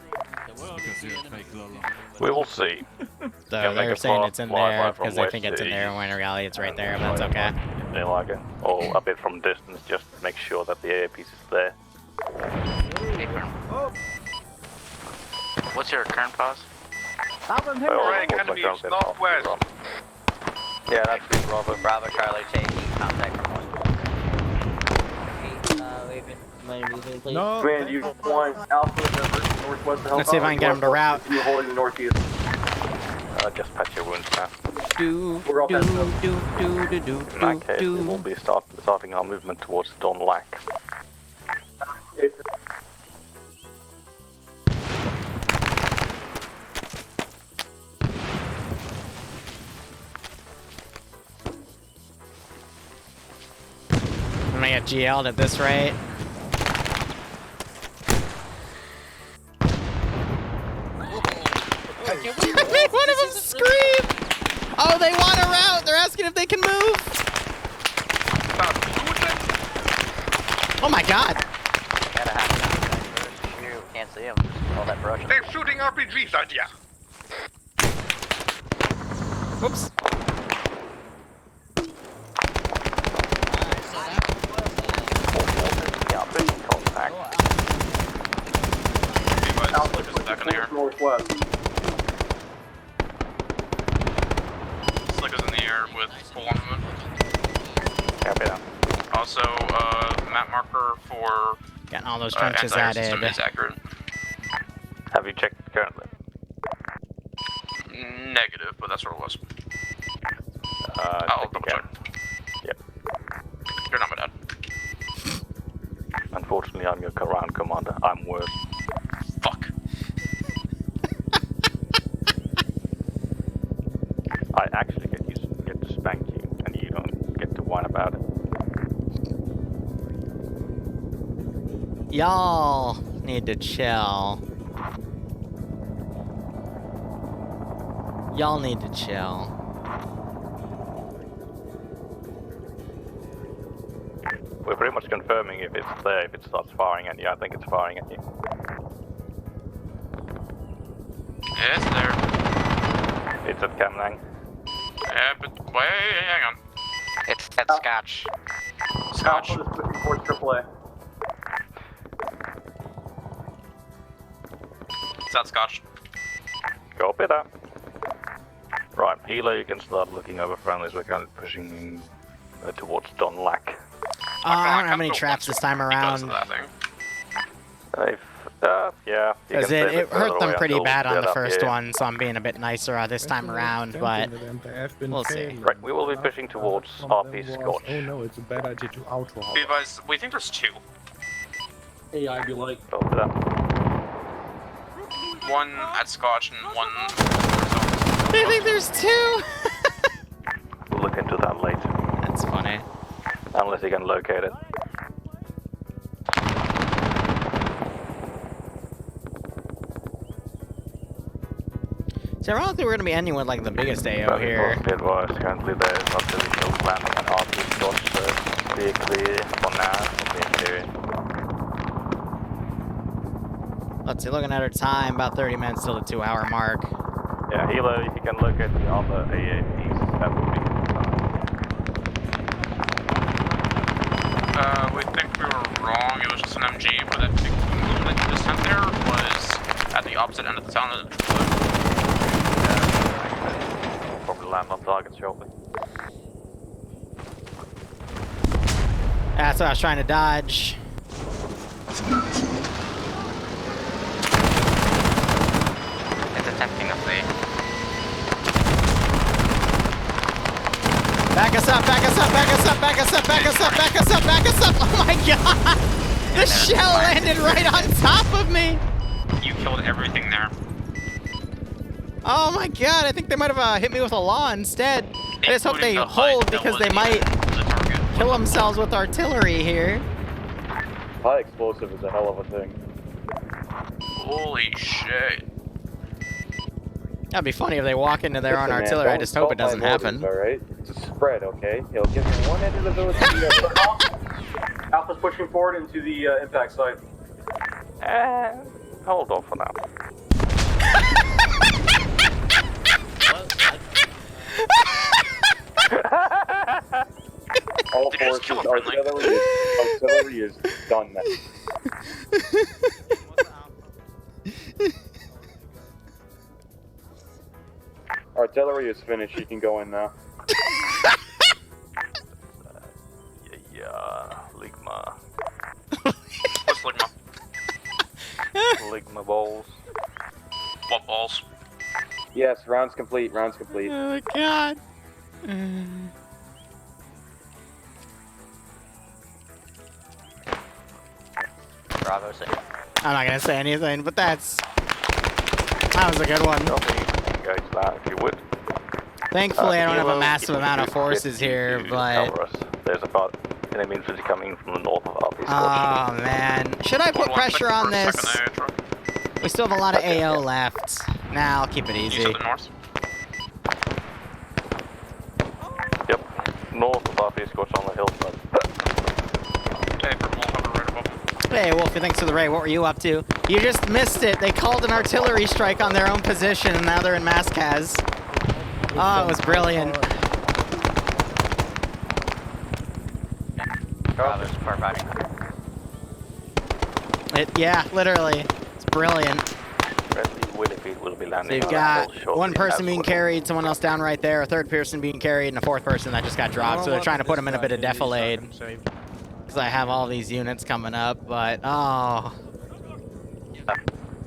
We will see. So Can make they're a saying fly- it's in fly there by from because they west think it's in to there, when in reality it's right there, but that's okay. They like it. Or a bit from distance, just make sure that the AA piece is there. What's your current pause? Alright, enemies northwest. Yeah, that's good, Bravo. Bravo Charlie taking contact from No. Man, you want Alpha to northwest of Let's see if I can get him to route. You're holding the northeast. Just patch your wounds now. We're all patched up. In that case, we will be starting our movement towards Don Lac. I'm gonna get GL'd at this rate. I made one of them scream! Oh, they want a route! They're asking if they can move! Oh my god! Gotta have contact. You can't see him. All that brush. They're shooting RPGs at ya! Whoops. Contact. Alpha is back in the air. Northwest. Slick is in the air with full movement. Copy that. Also, map marker for Getting all those trenches anti-air added. system is accurate. Have you checked currently? Negative, but that's where it was. I'll double check. Yep. You're not my dad. Unfortunately, I'm your ground commander. I'm worse. Fuck. I actually get to spank you, and you don't get to whine about it. Y'all need to chill. Y'all need to chill. We're pretty much confirming if it's there, if it starts firing at you. I think it's firing at you. Yeah, it's there. It's at Camlang. Yeah, but wait, hang on. It's at Scotch. Scotch. Alpha is pushing towards AAA. It's at Scotch. Copy that. Right, Hilo, you can start looking over friendlies. We're kind of pushing towards Don Lack. I don't have any traps this time around. Yeah. Because it hurt them pretty bad on the first one, so I'm being a bit nicer this time around, but we'll see. Right, we will be pushing towards RP Scotch. Oh no, it's a bad idea to auto. Be advised, we think there's two. AI be like. Copy that. One at Scotch and one. I think there's two! We'll look into that later. That's funny. Unless you can locate it. So ironically, we're going to be ending with like the biggest AO here. Be advised, currently there is not really no landing on RP Scotch, so be clear for now. Be clear. Let's see, looking at our time, about 30 minutes till the 2-hour mark. Yeah, Hilo, if you can locate the other AAPs, that would be We think we were wrong. It was just an MG, but I think the limit descent there was at the opposite end of the town. We'll probably land on target shortly. That's what I was trying to dodge. It's attempting to flee. Back us up, back us up, back us up, back us up, back us up, back us up, back us up! Oh my god! The shell landed right on top of me! You killed everything there. Oh my god, I think they might have hit me with a law instead. I just hope they hold because they might kill themselves with artillery here. High explosive is a hell of a thing. Holy shit. That'd be funny if they walk into their own artillery. I just hope it doesn't happen. Alright? It's a spread, okay? He'll get from one end of the village to the other. Alpha's pushing forward into the impact site. Hold on for now. All forces, artillery is done now. Artillery is finished, you can go in now. Ligma. What's Ligma? Ligma balls. What balls? Yes, rounds complete, rounds complete. Oh my god. Bravo 6. I'm not gonna say anything, but that was a good one. Engage that if you would. Thankfully, I don't have a massive amount of forces here, but... There's about enemy infantry coming from the north of RP. Oh, man. Should I put pressure on this? We still have a lot of AO left. Nah, I'll keep it easy. North? Yep. North of RP Scotch on the hillside. Hey, Wolfie, thanks for the raid. What were you up to? You just missed it. They called an artillery strike on their own position, and now they're in Maskaz. Oh, it was brilliant. Bravo's firefighting. Yeah, literally. It's brilliant. Will be landing. So you've got one person being carried, someone else down right there, a third person being carried, and a fourth person that just got dropped. So they're trying to put him in a bit of defilade. Because I have all these units coming up, but oh.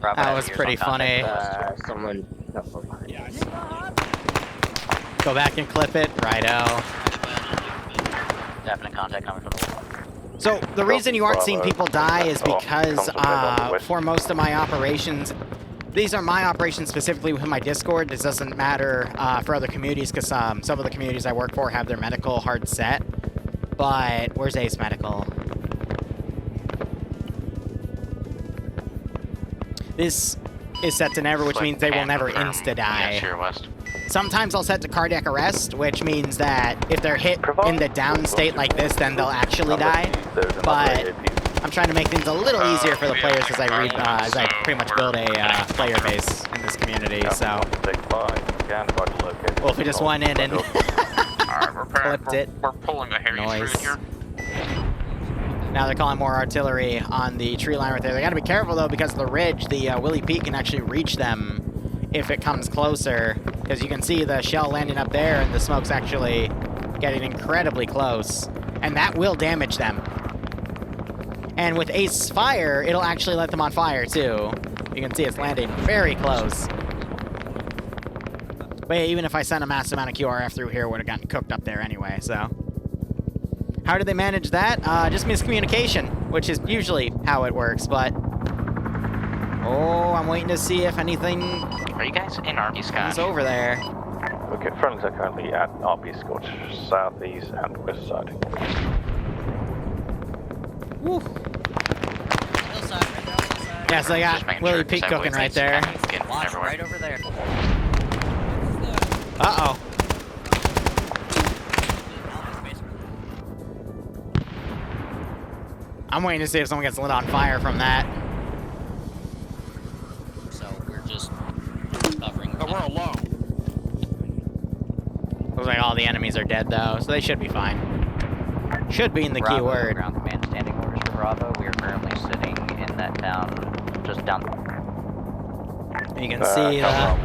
That was pretty funny. Someone. Go back and clip it. Righto. Definite contact coming from the wall. So the reason you aren't seeing people die is because for most of my operations, these are my operations specifically with my Discord. This doesn't matter for other communities because some of the communities I work for have their medical hard set. But where's Ace Medical? This is set to never, which means they will never insta-die. Yes, you're west. Sometimes I'll set to cardiac arrest, which means that if they're hit in the down state like this, then they'll actually die. But I'm trying to make things a little easier for the players as I pretty much build a player base in this community. So, well, if we just went in and clipped it, we're pulling a Harry noise. here. Now they're calling more artillery on the tree line right there. They gotta be careful though, because the ridge, the Willie Peak, can actually reach them if it comes closer. Because you can see the shell landing up there, and the smoke's actually getting incredibly close. And that will damage them. And with Ace Fire, it'll actually let them on fire too. You can see it's landing very close. But yeah, even if I sent a massive amount of QRF through here, it would have gotten cooked up there anyway, so. How did they manage that? Just miscommunication, which is usually how it works, but... Oh, I'm waiting to see if anything... Are you guys in RP Scotch? is over there. Okay, friendlies are currently at RP Scotch, southeast and west side. Woo. Yeah, so they got Willie Peak cooking right there. Watch right over there. Uh-oh. I'm waiting to see if someone gets lit on fire from that. So we're just covering. But we're alone. Looks like all the enemies are dead though, so they should be fine. Should be in the Bravo, keyword. Ground command standing orders for Bravo. We are currently sitting in that town, just down. You can see that.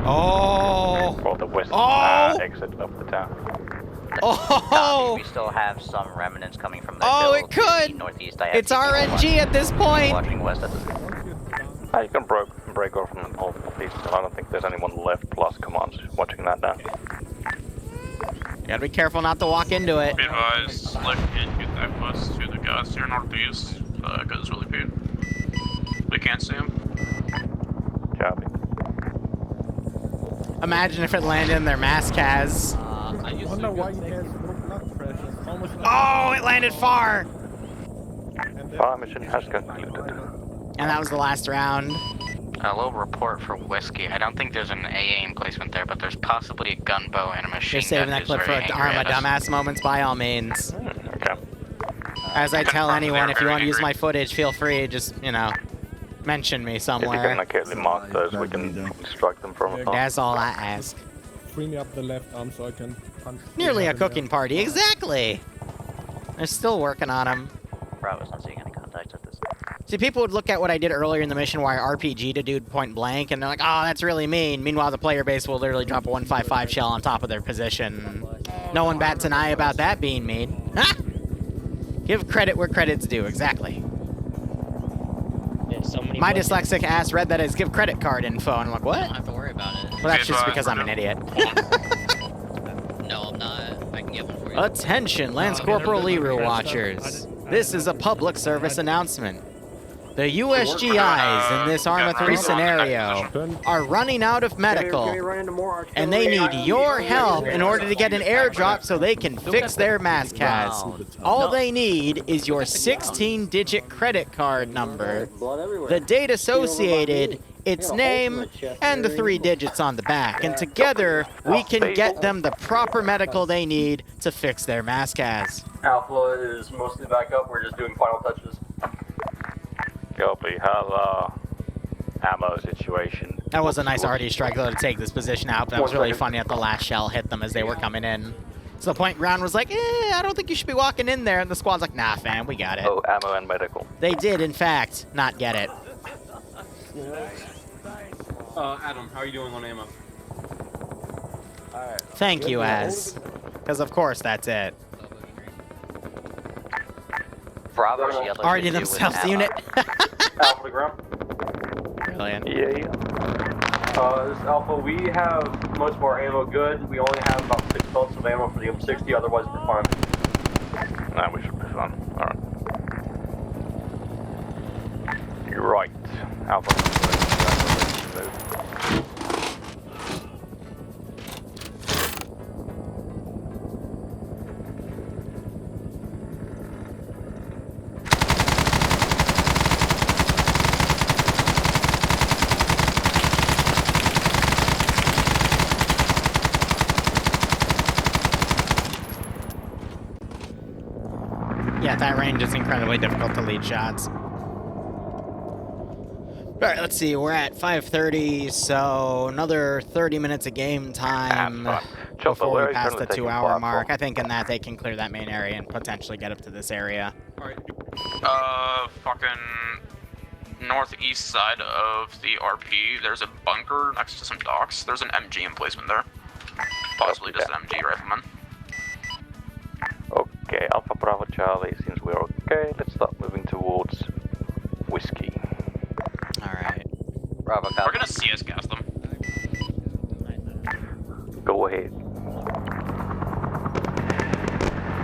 Oh! Or the west Oh! exit of the town. Oh! We still have some remnants coming from the Oh, hill it to the could! northeast. It's RNG at this point! Watching west at the... You can break off from the whole piece. I don't think there's anyone left plus commands watching that down. You gotta be careful not to walk into it. Be advised, left hand, get that bus to the gas here northeast, because it's really paid. We can't see him. Copy. Imagine if it landed in their mass cas. I wonder why you guys broke blood pressure. Almost Oh, it landed far! Fire mission has concluded. And that was the last round. A little report for Whiskey. I don't think there's an AA emplacement there, but there's possibly a gunbow and a machine You're saving gun that clip who's for very Arma angry at us. dumbass moments by all means. Okay. As I tell Confirm anyone, they're if you want to very use angry. my footage, feel free, just, you know, mention me If you somewhere. can accurately mark those, we can strike them from afar. That's all I ask. free me up the left arm so I can punch. Nearly a cooking party, exactly! They're still working on them. Bravo's not seeing any contacts at this. See, people would look at what I did earlier in the mission where I RPG'd a dude point blank, and they're like, oh, that's really mean. Meanwhile, the player base will literally drop a 155 shell on top of their position. No one bats an eye about that being mean. Ha! Give credit where credit's due, exactly. There's so many My buttons. dyslexic ass read that as give credit card info, and I'm like, I what? don't have to worry about it. Well, that's just because I'm an idiot. No, I'm not. I can get one for you. Attention, Lance Corporal Liru watchers. This is a public service announcement. The USGIs in this Arma 3 scenario are running out of medical, and they need your help in order to get an airdrop so they can fix their MASCAS. All they need is your 16-digit credit card number, the date associated, its name, and the 3 digits on the back, and together we can get them the proper medical they need to fix their MASCAS. Alpha is mostly back up. We're just doing final touches. Copy. How's ammo situation? That was a nice RD strike though to take this position out, but that was really funny that the last shell hit them as they were coming in. So the point ground was like, I don't think you should be walking in there, and the squad's like, nah fam, we got it. Oh, ammo and medical. They did, in fact, not get it. Adam, how are you doing on ammo? Thank you, Az. Because of course that's it. Bravo's yellow. Already themselves unit. Alpha to ground. Brilliant. Yeah. This Alpha, we have most of our ammo good. We only have about 6 belts of ammo for the M60, otherwise we're fine. Nah, we should be fine. Alright. You're right. Alpha. At that range, it's incredibly difficult to lead shots. Alright, let's see, we're at 5:30, so another 30 minutes of game time before we pass the 2-hour mark. I think in that they can clear that main area and potentially get up to this area. Fucking northeast side of the RP, there's a bunker next to some docks. There's an MG emplacement there. Possibly just an MG rifleman. Okay, Alpha Bravo Charlie, seems we're okay. Let's start moving towards Whiskey. Alright. Bravo, we're gonna CS gas them. Go ahead.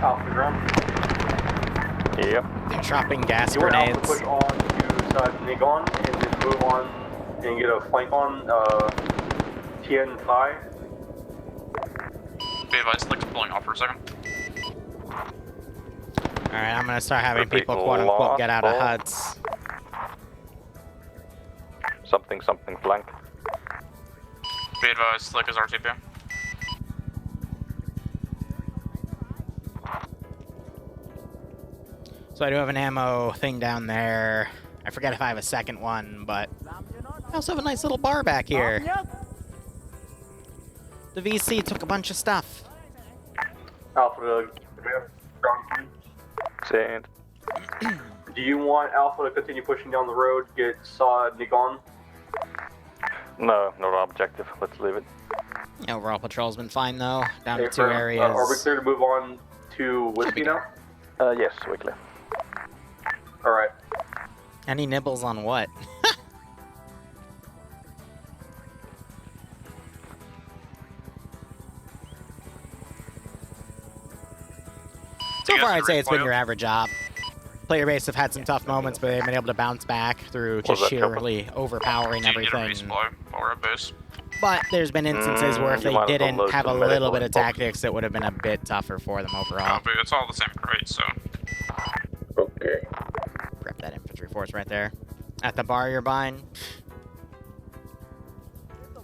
Alpha ground. Yep. They're dropping gas You want grenades. Alpha push on to Nigon and then move on and get a flank on TN5. Be advised, like pulling off for a second. Alright, I'm gonna start having people quote-unquote get out of huts. Something flank. Be advised, Slick is RTP. So I do have an ammo thing down there. I forget if I have a second one, but I also have a nice little bar back here. The VC took a bunch of stuff. Alpha Sand. Do you want Alpha to continue pushing down the road, get Nigon? No, not our objective. Let's leave it. Yeah, overall patrol's been fine though. Down to 2 firm. areas. Are we clear to move on to Whiskey now? Yes, we're clear. Alright. Any nibbles on what? So far, I'd say it's been your average op. Player base have had some tough moments, but they've been able to bounce back through just sheerly overpowering everything. But there's been instances where if they didn't have a little bit of tactics, it would have been a bit tougher for them overall. But it's all the same crate, so. Okay. Grab that infantry force right there. At the bar you're buying.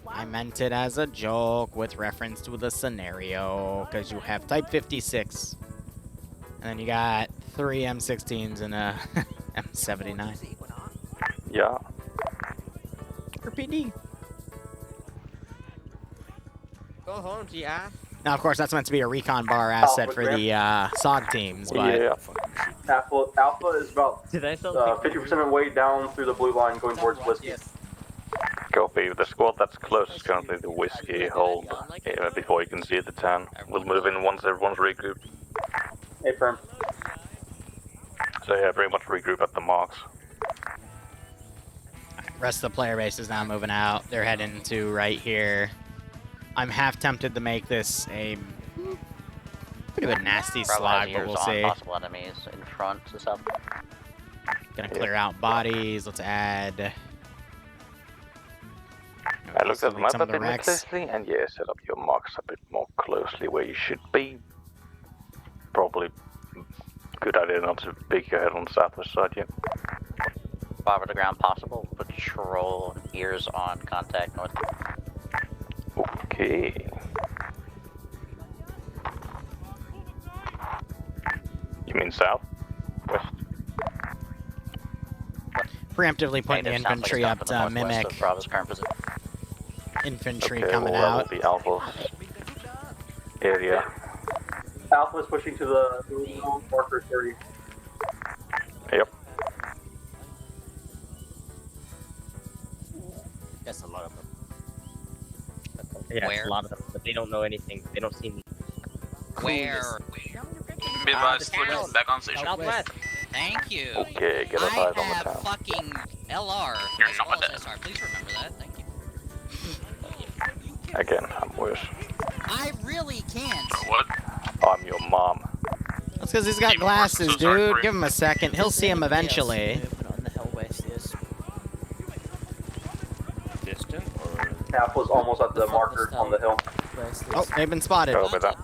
I meant it as a joke with reference to the scenario, because you have Type 56. And then you got 3 M16s and a M79. Yeah. RPD. Go home, GI. Now, of course, that's meant to be a recon bar asset for the SOG teams, but... Yeah. Alpha is about 50% of the way down through the blue line going towards Whiskey. Copy. The squad that's closest currently to Whiskey, hold before you can see the town. We'll move in once everyone's regrouped. Hey, firm. So yeah, very much regroup at the marks. Rest of the player base is now moving out. They're heading to right here. I'm half tempted to make this a bit of a nasty slog, but we'll see. Possible enemies in front to south. Gonna clear out bodies. Let's add. I looked at the map a bit more closely, and yeah, set up your marks a bit more closely where you should be. Probably good idea not to peek your head on the southwest side yet. Over the ground possible. Patrol ears on contact north. Okay. You mean south? West? Preemptively putting the infantry up to mimic infantry coming out. The Alpha area. Alpha is pushing to the marker 30. Yep. That's a lot of them. Yeah, Where? a lot of them, but they don't know anything. They don't see me. Where? Be advised, Slick back on station. Southwest. Thank you. Okay, get a I sight on the have town. fucking LR You're as not well dead. as SR. Please remember that. Thank you. Again, I'm worse. I really can't. What? I'm your mom. That's because he's got glasses, dude. Give him a second. He'll see him eventually. On the hell west, yes. Distant or? Alpha's almost at the marker on the hill. Oh, they've been spotted. Go with that.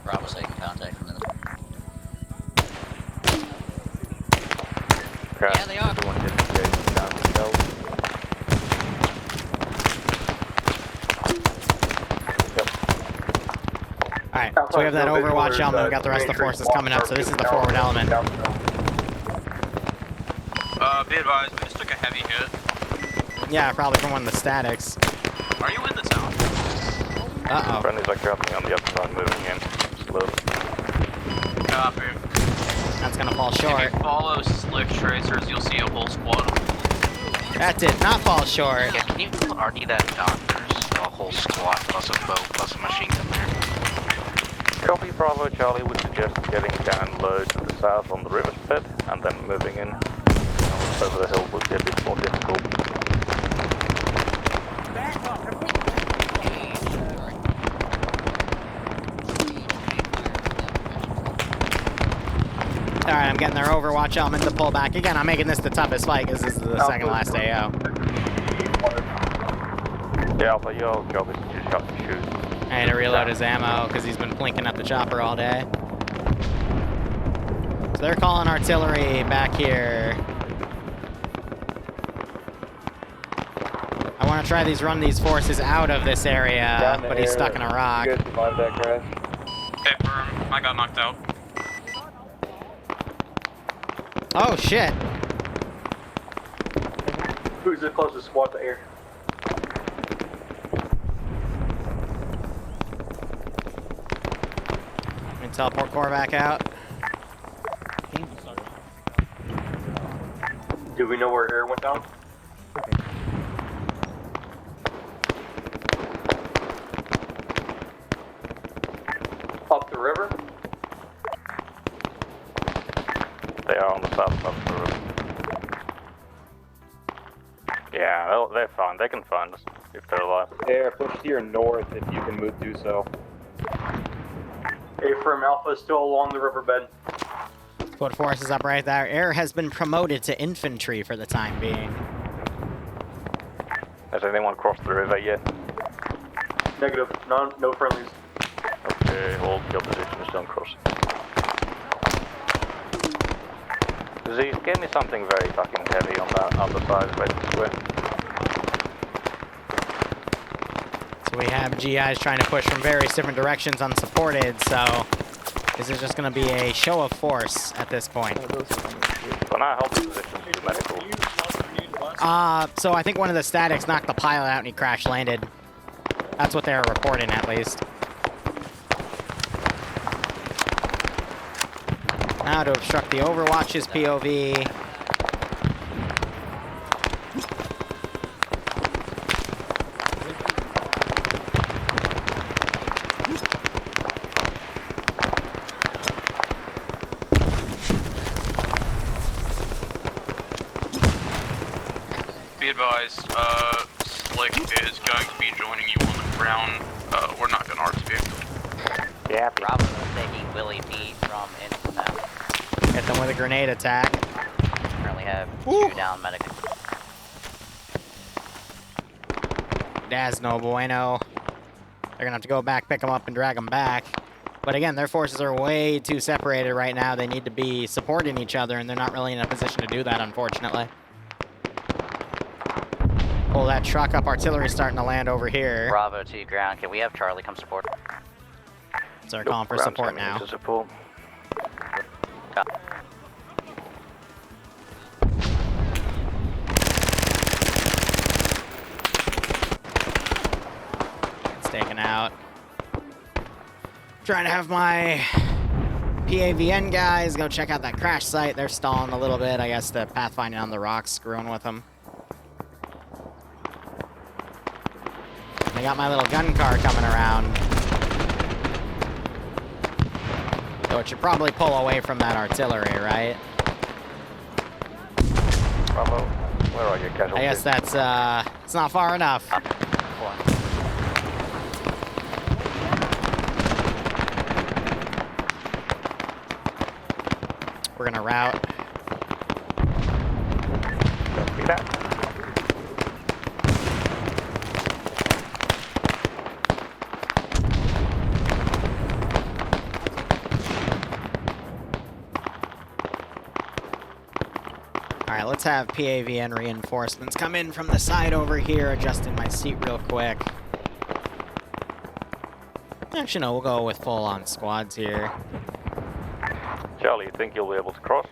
Bravo's taking contact from the... Okay. Yeah, they are. Everyone get engaged down the hill. Alright, So we have that Overwatch element, we got the rest of the forces coming up, so this is the forward element. Be advised, we just took a heavy hit. Yeah, probably from one of the statics. Are you in the town? Uh-oh. Friendlies are currently on the upside, moving in slowly. Copy. That's gonna fall short. If you follow Slick Tracers, you'll see a whole squad. That did not fall short. Yeah, can you RD that down? There's a whole squad plus a boat plus a machine gun there. Copy Bravo Charlie would suggest getting down low to the south on the riverbed and then moving in. Over the hill would be a bit more difficult. Alright, I'm getting their Overwatch element to pull back. Again, I'm making this the toughest fight because this is the second last AO. Yeah, Alpha, your job is to just shot and shoot. I had to reload his ammo because he's been plinking up the chopper all day. So they're calling artillery back here. I want to try run these forces out of this area, but he's stuck in a rock. You guys survived that crash? Hey, Firm, I got knocked out. Oh, shit. Who's the closest squad to air? Let me teleport core back out. Do we know where air went down? Up the river? They are on the south of the river. Yeah, they're fine. They can find us if they're alive. Air, push to your north if you can do so. A-Firm Alpha is still along the riverbed. Squad force is up right there. Air has been promoted to infantry for the time being. Has anyone crossed the river yet? Negative. No friendlies. Okay, hold your positions, don't cross. Z's, give me something very fucking heavy on that other side of the square. So we have GIs trying to push from various different directions unsupported, so this is just going to be a show of force at this point. When I help the positions, use medical. So I think one of the statics knocked the pilot out and he crash landed. That's what they were reporting, at least. Now to obstruct the Overwatch's POV. Be advised, Slick is going to be joining you on the ground. We're not going to RTB. Yeah, Bravo is taking Willie D from in now. Hit them with a grenade attack. Currently have 2 down medic. That's no bueno. They're gonna have to go back, pick them up, and drag them back. But again, their forces are way too separated right now. They need to be supporting each other, and they're not really in a position to do that, unfortunately. Pull that truck up. Artillery starting to land over here. Bravo to ground. Can we have Charlie come support? So they're calling for support now. Support. It's taken out. Trying to have my PAVN guys go check out that crash site. They're stalling a little bit. I guess the pathfinding on the rocks screwing with them. I got my little gun car coming around. So it should probably pull away from that artillery, right? Bravo, where are you, Casualty? I guess that's, it's not far enough. We're gonna route. Copy that. Alright, let's have PAVN reinforcements come in from the side over here, adjusting my seat real quick. Actually, no, we'll go with full-on squads here. Charlie, you think you'll be able to cross?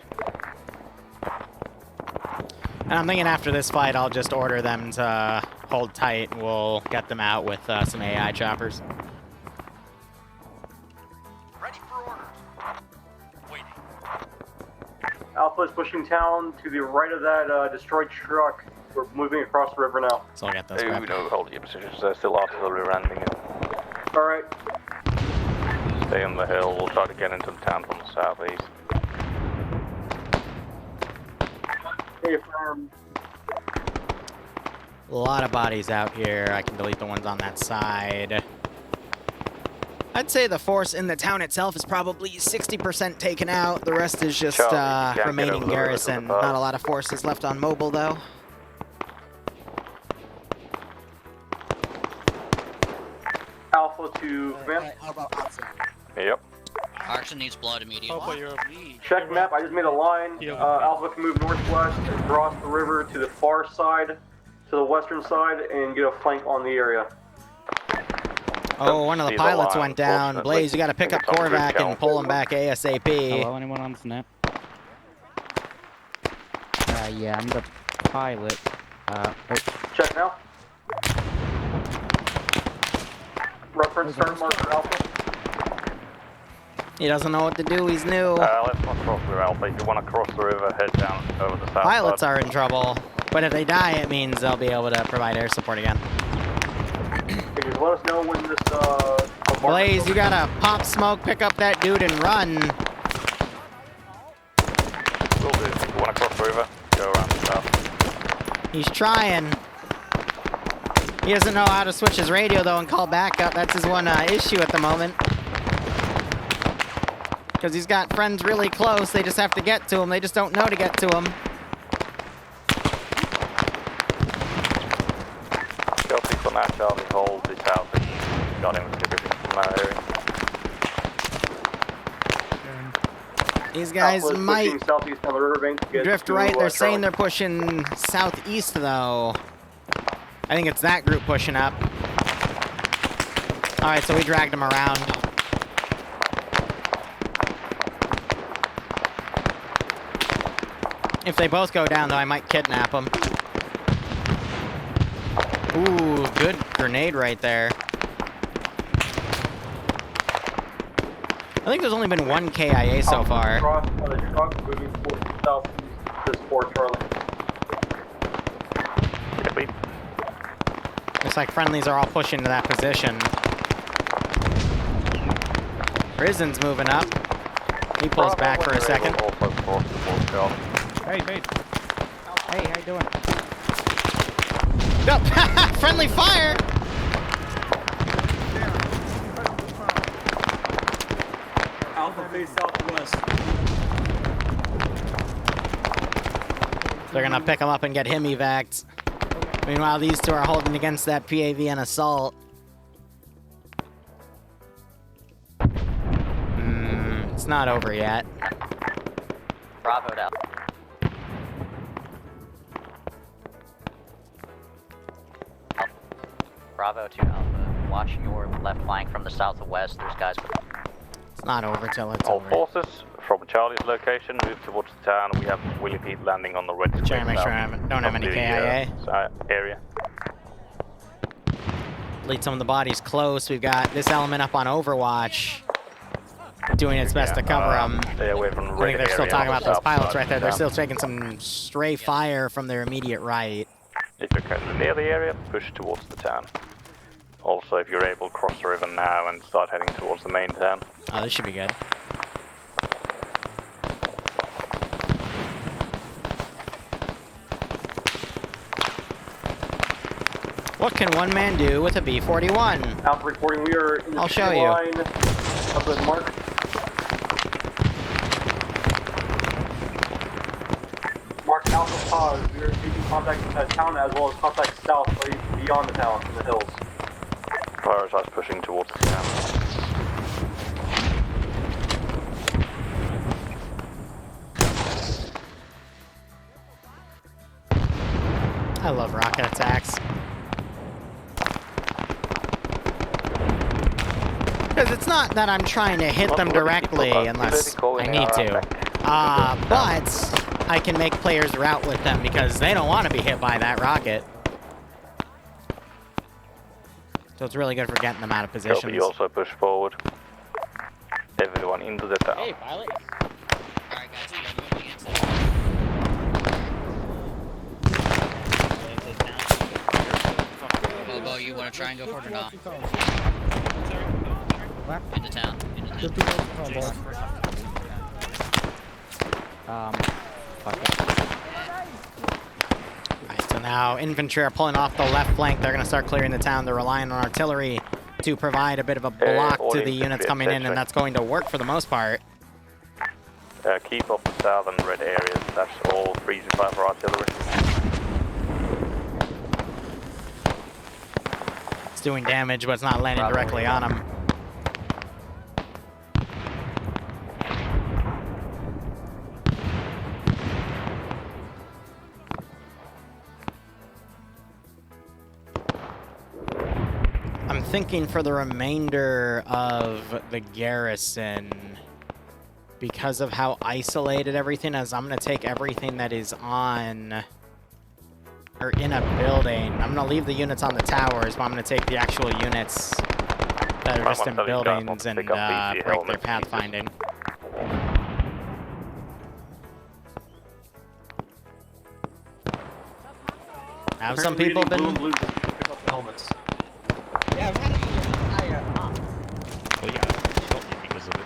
And I'm thinking after this fight, I'll just order them to hold tight. We'll get them out with some AI choppers. Alpha is pushing town to the right of that destroyed truck. We're moving across the river now. So I'll get those. Oh, no, hold your positions. There's still artillery landing in. Alright. Stay on the hill. We'll try to get into the town from the southeast. Hey, affirm. A lot of bodies out here. I can delete the ones on that side. I'd say the force in the town itself is probably 60% taken out. The rest is just remaining garrison. Not a lot of forces left on mobile, though. Alpha to command. How about Oxen? Yep. Arson needs blood immediately. Check map, I just made a line. Alpha can move northwest, across the river to the far side, to the western side, and get a flank on the area. Oh, one of the pilots went down. Blaze, you gotta pick up Korvac and pull him back ASAP. Hello, anyone on Snap? Yeah, I'm the pilot. Check now. Reference turn marker Alpha. He doesn't know what to do, he's new. Let's not cross the river, Alpha. If you want to cross the river, head down over the south Pilots side. are in trouble, but if they die, it means they'll be able to provide air support again. Can you let us know when this, Blaze, you gotta pop smoke, pick up that dude, and run. Will do. If you want to cross the river, go around the south. He's trying. He doesn't know how to switch his radio, though, and call backup. That's his one issue at the moment. Because he's got friends really close. They just have to get to him. They just don't know to get to him. Casualty for now, Charlie. Hold this out. Got him with everything from that area. These guys Alpha is might pushing southeast on the riverbank to get drift to, right. They're saying Charlie. they're pushing southeast, though. I think it's that group pushing up. All right, so we dragged them around. If they both go down, though, I might kidnap them. Ooh, good grenade right there. I think there's only been one KIA so far. Cross the truck, moving towards southeast to support Charlie. Looks like friendlies are all pushing to that position. Prison's moving up. He pulls back for a second. Hey, mate. Hey, how you doing? Go! Friendly fire! Alpha face southwest. They're gonna pick him up and get him evac'd. Meanwhile, these two are holding against that PAV and assault. It's not over yet. Bravo down. Bravo to Alpha. Watch your left flank from the southwest. There's guys. It's not over till it's All over. forces from Charlie's location move towards the town. We have Willie Pete landing on the red Trying to make sure I don't have any KIA. Area. Lead some of the bodies close. We've got this element up on Overwatch, doing its best to cover them. Stay away from the I think they're still talking about those pilots right there. They're still still taking some stray fire from their immediate right. If you're kind of near the area, push towards the town. Also, if you're able, cross the river now and start heading towards the main town. Oh, this should be good. What can one man do with a B-41? Alpha reporting, we are in the I'll show you. line of the mark. Mark Alpha pause. We are taking contact at town as well as contact south, beyond the town, in the hills. Prioritize pushing towards the town. I love rocket attacks. Because it's not that I'm trying to hit them directly unless I need to. But I can make players route with them because they don't want to be hit by that rocket. So it's really good for getting them out of positions. Copy, you also push forward. Everyone into the town. Hey, pilot. Alright, guys, we are moving into the Bobo, you want to try and go for it or not? Into town. Fuck it. Alright, so now infantry are pulling off the left flank. They're going to start clearing the town. They're relying on artillery to provide a bit of a block to the units coming in, and that's going to work for the most part. Keep up the southern red areas. That's all freezing fire for artillery. It's doing damage, but it's not landing directly on them. I'm thinking for the remainder of the garrison, because of how isolated everything is, I'm going to take everything that is on, or in a building. I'm going to leave the units on the towers, but I'm going to take the actual units that are just in buildings and break their pathfinding. Have some people been... Blue pick up the helmets. Yeah, I've had a higher up. Well, yeah, because of it.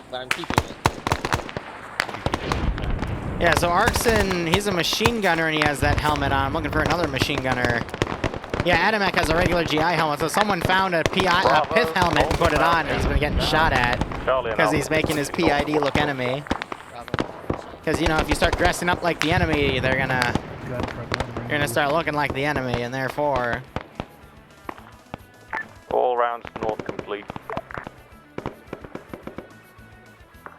But I'm keeping it. Yeah, so Arkson, he's a machine gunner and he has that helmet on. I'm looking for another machine gunner. Yeah, Adamek has a regular GI helmet, so someone found a pith helmet and put it on, and he's been getting shot at because he's making his PID look enemy. Because, you know, if you start dressing up like the enemy, you're gonna start looking like the enemy, and therefore... All rounds north complete.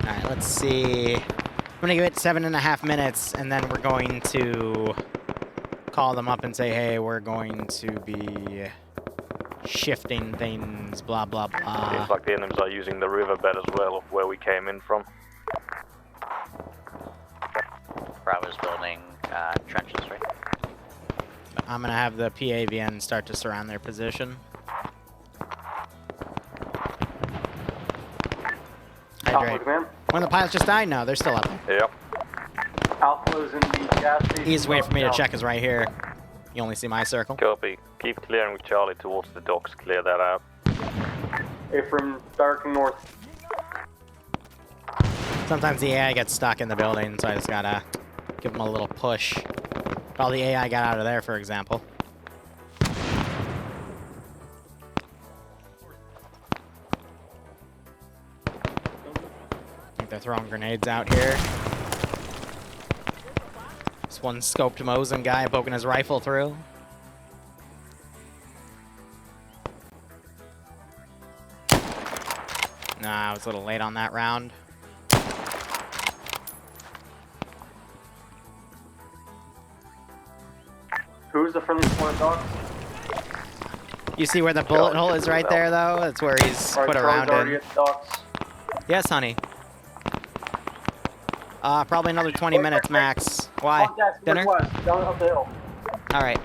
Alright, let's see. I'm gonna give it 7.5 minutes, and then we're going to call them up and say, hey, we're going to be shifting things, blah, blah, blah. Seems like the enemies are using the riverbed as well, where we came in from. Bravo's building trenches, right? I'm gonna have the PAVN start to surround their position. Hydrate. One of the pilots just died? No, they're still up there. Yep. Alpha's in the gas station. Easiest way for me to check is right here. You only see my circle. Copy. Keep clearing with Charlie towards the docks. Clear that out. From dark north. Sometimes the AI gets stuck in the building, so I just gotta give them a little push. All the AI got out of there, for example. I think they're throwing grenades out here. This one scoped Mosin guy poking his rifle through. Nah, I was a little late on that round. Who's the friendly squad dog? You see where the bullet hole is right there, though? That's where he's put around it. Yes, honey. Probably another 20 minutes max. Why? Dinner? Alright.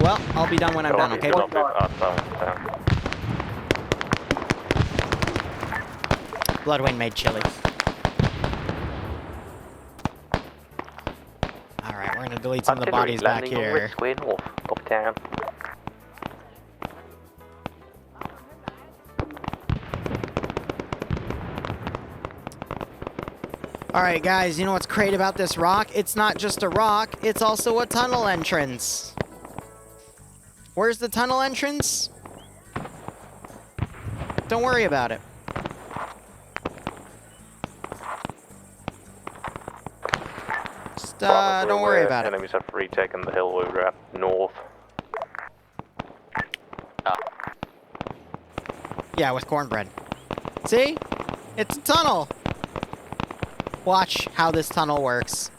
Well, I'll be done when I'm done, okay? Bloodwind made chili. Alright, we're gonna delete some of the bodies back here. Alright guys, you know what's great about this rock? It's not just a rock, it's also a tunnel entrance. Where's the tunnel entrance? Don't worry about it. Just, don't worry about it. Enemies have retaken the hill we're at north. Yeah, with cornbread. See? It's a tunnel! Watch how this tunnel works.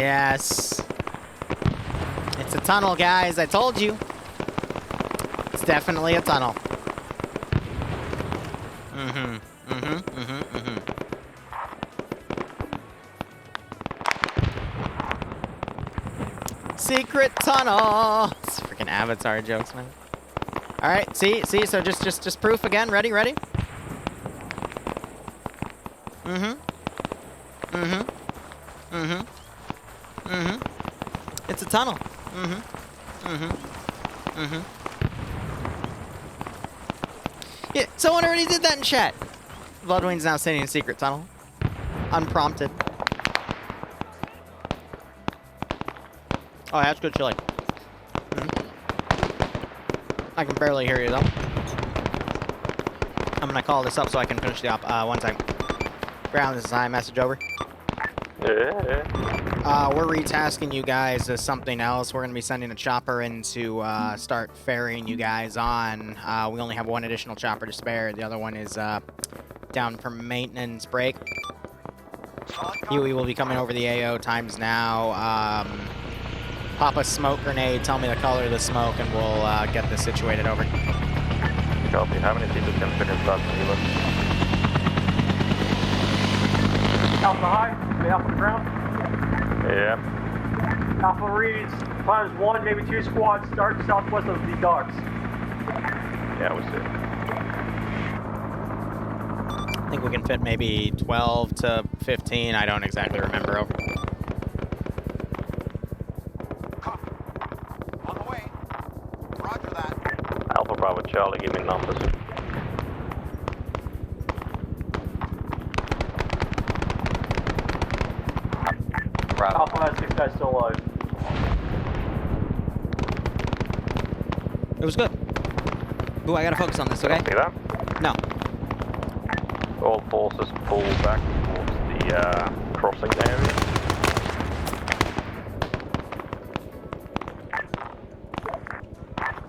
Yes. It's a tunnel, guys. I told you. It's definitely a tunnel. Secret tunnel. It's freaking Avatar jokes, man. All right, see. So just proof again. Ready. It's a tunnel. Yeah, someone already did that in chat. Bloodwing's now sitting in secret tunnel. Unprompted. Oh, that's good chili. I can barely hear you, though. I'm gonna call this up so I can finish the op. One second. Ground, this is iMessage over. Yeah. We're retasking you guys as something else. We're gonna be sending a chopper in to start ferrying you guys on. We only have one additional chopper to spare. The other one is down for maintenance break. Huey will be coming over the AO times now. Pop a smoke grenade, tell me the color of the smoke, and we'll get this situated over. Copy. How many people can fit inside the healer? Alpha high, the Alpha to ground. Yeah. Alpha reads times 1, maybe 2 squads start southwest of the docks. Yeah, we see. I think we can fit maybe 12 to 15. I don't exactly remember. Over. On the way. Roger that. Alpha Bravo Charlie, give me numbers. Bravo. Alpha has 6 guys still alive. It was good. Ooh, I gotta focus on this, okay? See that? No. All forces pull back towards the crossing area.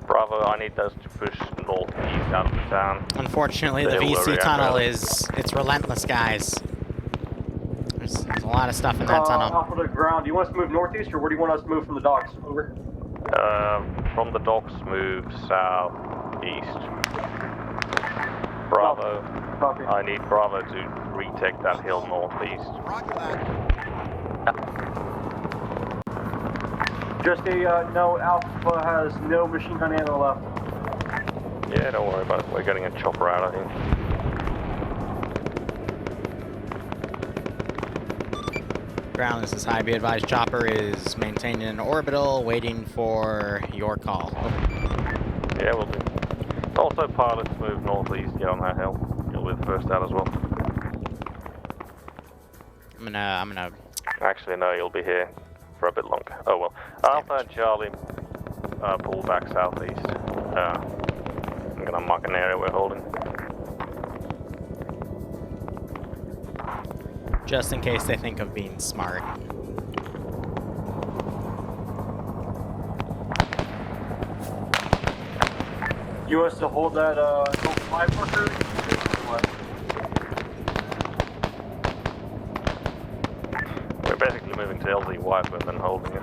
Bravo, I need us to push northeast out of the town. Unfortunately, the VC tunnel it's relentless, guys. There's a lot of stuff in that tunnel. Alpha to ground. Do you want us to move northeast, or where do you want us to move from the docks? Over. From the docks, move southeast. Bravo. Copy. I need Bravo to retake that hill northeast. Roger that. Just a no, Alpha has no machine gun ammo left. Yeah, don't worry about it. We're getting a chopper out of here. Ground, this is high. Be advised, chopper is maintaining an orbital, waiting for your call. Over. Yeah, we'll do. Also, pilots move northeast, get on that hill. You'll be the first out as well. I'm gonna... Actually, no, you'll be here for a bit longer. Oh well. Alpha and Charlie pull back southeast. I'm gonna mark an area we're holding. Just in case they think of being smart. You want us to hold that 5 marker? We're basically moving to LZ wide, but then holding it.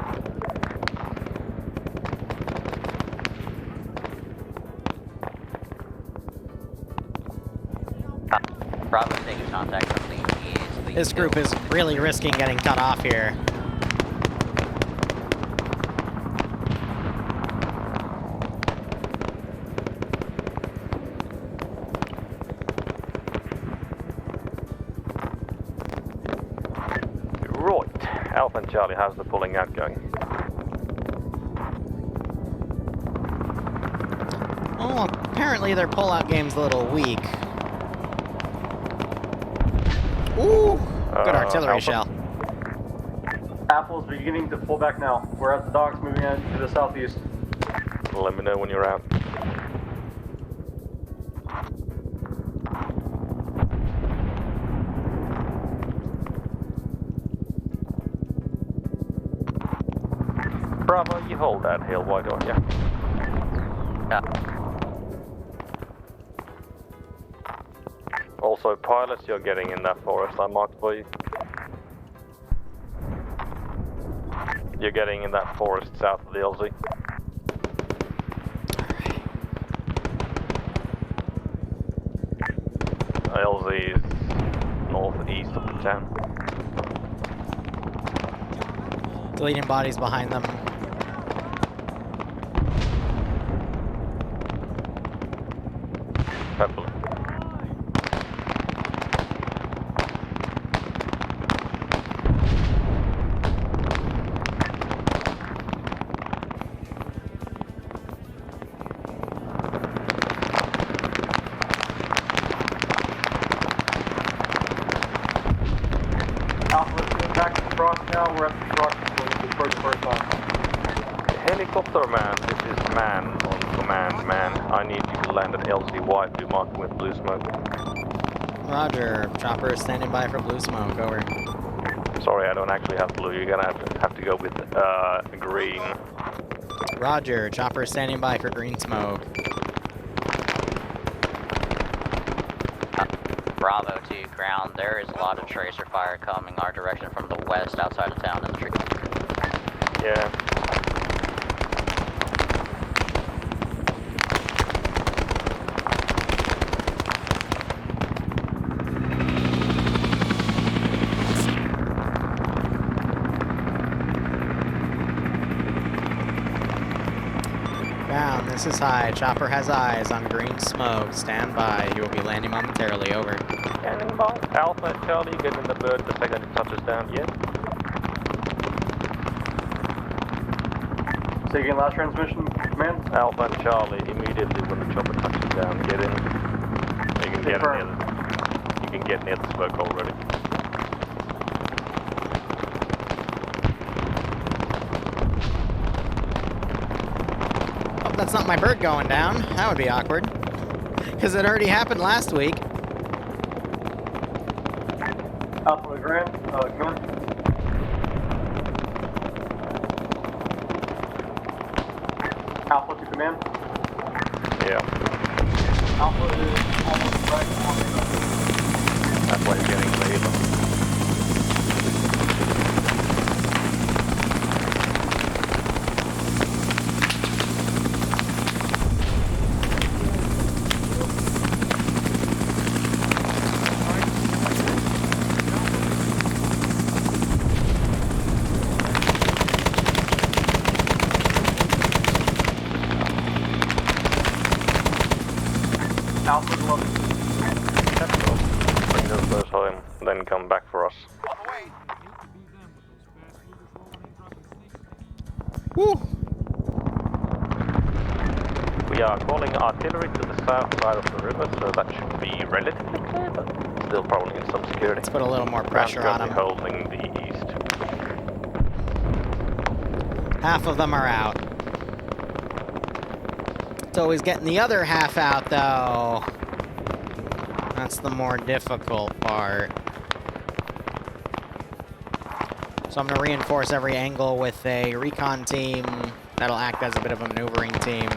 Bravo taking contact from the east. This group is really risking getting cut off here. Right. Alpha and Charlie, how's the pulling out going? Oh, apparently their pullout game's a little weak. Ooh! Good artillery shell. Apple's beginning to pull back now. We're at the docks, moving in to the southeast. Let me know when you're out. Bravo, you hold that hill, why don't you? Yeah. Also, pilots, you're getting in that forest I marked for you. You're getting in that forest south of the LZ. LZ is northeast of the town. Deleting bodies behind them. Purple. Helicopter man, this is man on command, man. I need you to land at LZ White, do marking with blue smoke. Roger, chopper is standing by for blue smoke, over. Sorry, I don't actually have blue, you're gonna have to go with green. Roger, chopper is standing by for green smoke. Bravo to ground. There is a lot of tracer fire coming our direction from the west outside of town in the tree. Yeah. Ground, this is high. Chopper has eyes on green smoke. Stand by. He will be landing momentarily, over. Standing by. Alpha, Charlie, get in the bird the second it touches down, yes? Taking last transmission, command. Alpha and Charlie, immediately when the chopper touches down, get in. You can get near the, you can get near the smoke already. Hope that's not my bird going down. That would be awkward. Because it already happened last week. Alpha to ground, command. Alpha to command. Yeah. Alpha is almost right on the That's why you're getting laid. Alpha 11. Bring those birds home, then come back for us. Woo! We are calling artillery to the south side of the river, so that should be relatively clear, but still probably in some security. Let's put a little more pressure on them. Holding the east. Half of them are out. It's always getting the other half out, though. That's the more difficult part. So I'm going to reinforce every angle with a recon team that'll act as a bit of a maneuvering team.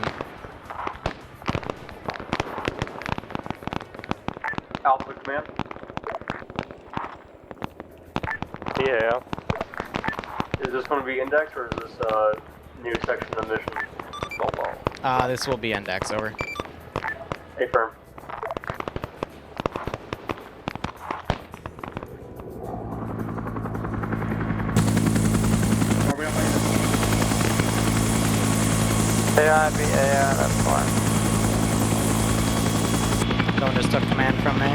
Alpha command. Yeah. Is this going to be index or is this a new section of mission? This will be index, over. Affirm. Yeah, that's fine. Someone just took command from me.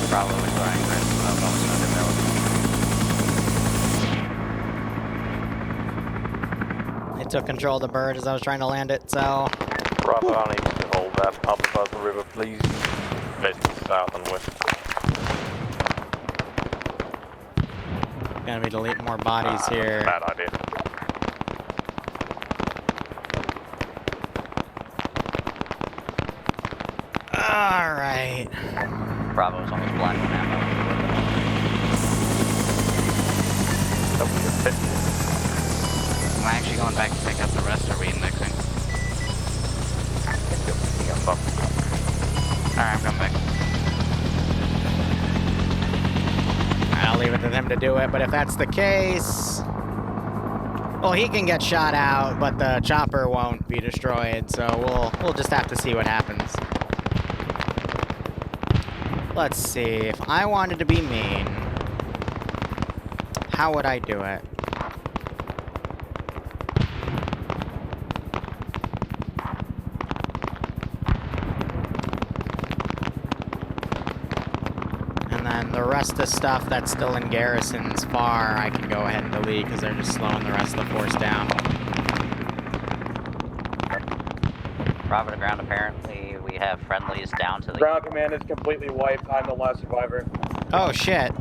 Bravo is flying right almost under mill. It took control of the bird as I was trying to land it, so... Bravo, I need to hold that up above the river, please. Basically south and west. Gonna be deleting more bodies here. Bad idea. Alright. Bravo's almost blind on ammo. Am I actually going back to pick up the rest, or are we indexing? Yeah, leave it to him to do it, but if that's the case... Well, he can get shot out, but the chopper won't be destroyed, so we'll just have to see what happens. Let's see, if I wanted to be mean, how would I do it? And then the rest of the stuff that's still in garrisons far, I can go ahead and delete because they're just slowing the rest of the force down. Bravo to ground, apparently we have friendlies down to the... Ground command is completely wiped. I'm the last survivor. Oh, shit.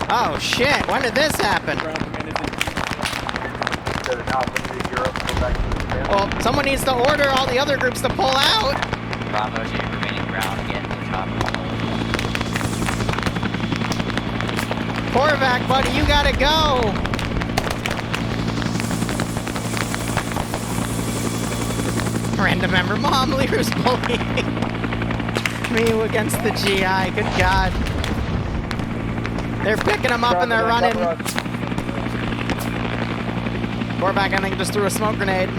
Oh, shit. When did this happen? Well, someone needs to order all the other groups to pull out. Bravo to your remaining ground, get in the chopper. Korvac, buddy, you gotta go. Random member, Mom, Lirus bullying me against the GI, good God. They're picking him up and they're running. Korvac, I think, just threw a smoke grenade.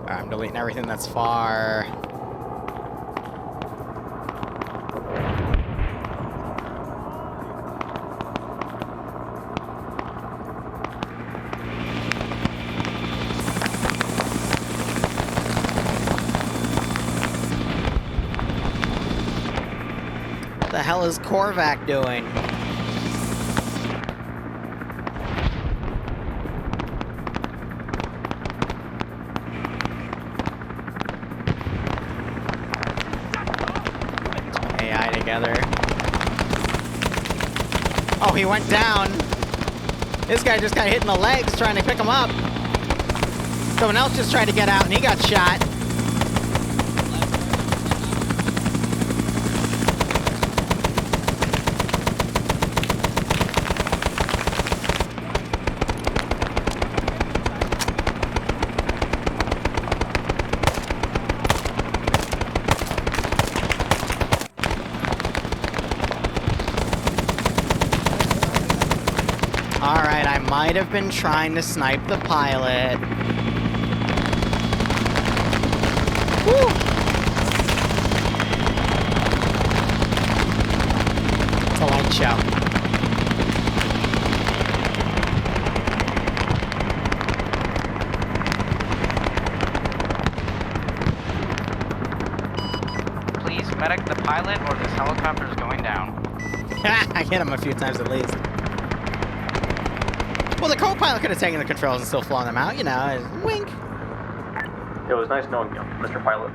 I'm deleting everything that's far. What the hell is Korvac doing? Together. Oh, he went down. This guy just got hit in the legs trying to pick him up. Someone else just tried to get out and he got shot. Alright, I might have been trying to snipe the pilot. Woo! It's a light show. Please medic the pilot or this helicopter is going down. I hit him a few times at least. Well, the co-pilot could have taken the controls and still flown them out, you know, wink. It was nice knowing you, Mr. Pilot.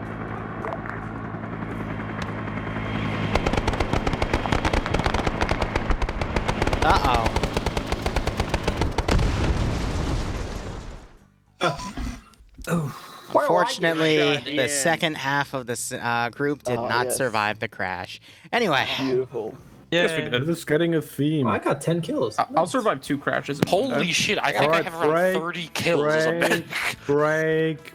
Unfortunately, the second half of this group did not survive the crash. Anyway. Beautiful. Yeah, yes, we did. This is getting a theme. I got 10 kills. I'll survive 2 crashes. Holy shit, I think I have around 30 kills. Break.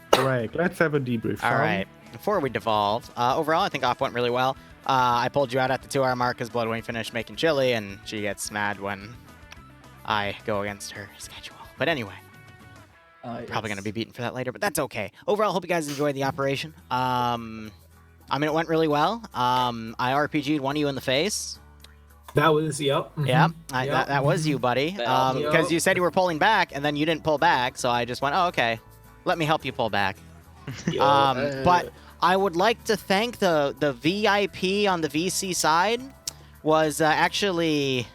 Let's have a debrief. All right. Before we devolve, overall, I think off went really well. I pulled you out at the 2-hour mark because Bloodwing finished making chili, and she gets mad when I go against her schedule. But anyway. Probably going to be beaten for that later, but that's okay. Overall, hope you guys enjoyed the operation. I mean, it went really well. I RPG'd one of you in the face. That was, yep. Yeah, that was you, buddy. Because you said you were pulling back, and then you didn't pull back, so I just went, oh, okay. Let me help you pull back. But I would like to thank the VIP on the VC side was actually...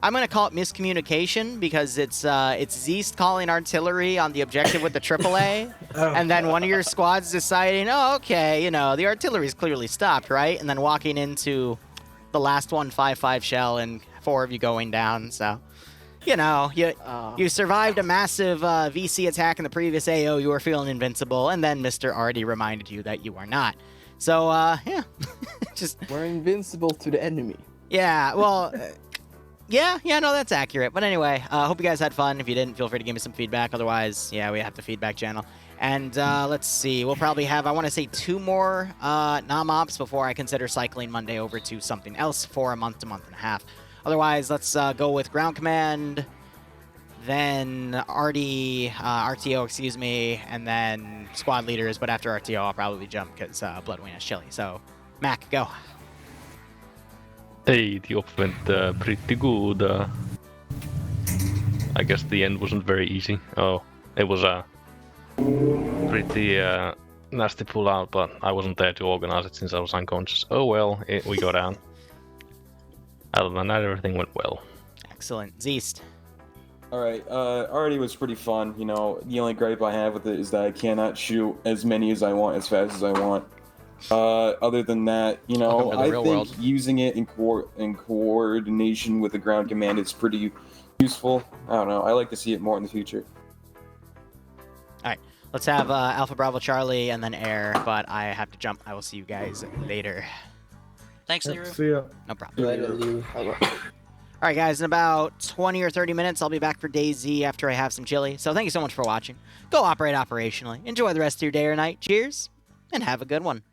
I'm going to call it miscommunication because it's Zeist calling artillery on the objective with the AAA, and then one of your squads deciding, oh, okay, you know, the artillery's clearly stopped, right? And then walking into the last one 5-5 shell and 4 of you going down, so... You know, you survived a massive VC attack in the previous AO, you were feeling invincible, and then Mr. Artie reminded you that you are not. So, yeah, We're invincible to the enemy. Yeah, well, yeah, no, that's accurate. But anyway, hope you guys had fun. If you didn't, feel free to give me some feedback. Otherwise, yeah, we have the feedback channel. And let's see, we'll probably have, I want to say, 2 more non-ops before I consider cycling Monday over to something else for a month to month and a half. Otherwise, let's go with Ground Command, then RTO, excuse me, and then Squad Leaders. But after RTO, I'll probably jump because Bloodwing is chilly. So, Mac, go. Hey, the op went pretty good. I guess the end wasn't very easy. Oh, it was a pretty nasty pull-out, but I wasn't there to organize it since I was unconscious. Oh well, we got down. Other than that, everything went well. Excellent. Zeist. Alright, already was pretty fun. You know, the only gripe I have with it is that I cannot shoot as many as I want, as fast as I want. Other than that, you know, I think using it in coordination with the ground command is pretty useful. I don't know, I like to see it more in the future. Alright, let's have Alpha Bravo Charlie and then Air, but I have to jump. I will see you guys later. Thanks, Liru. See ya. No problem. Alright guys, in about 20 or 30 minutes, I'll be back for Day Z after I have some chili. So thank you so much for watching. Go operate operationally. Enjoy the rest of your day or night. Cheers, and have a good one.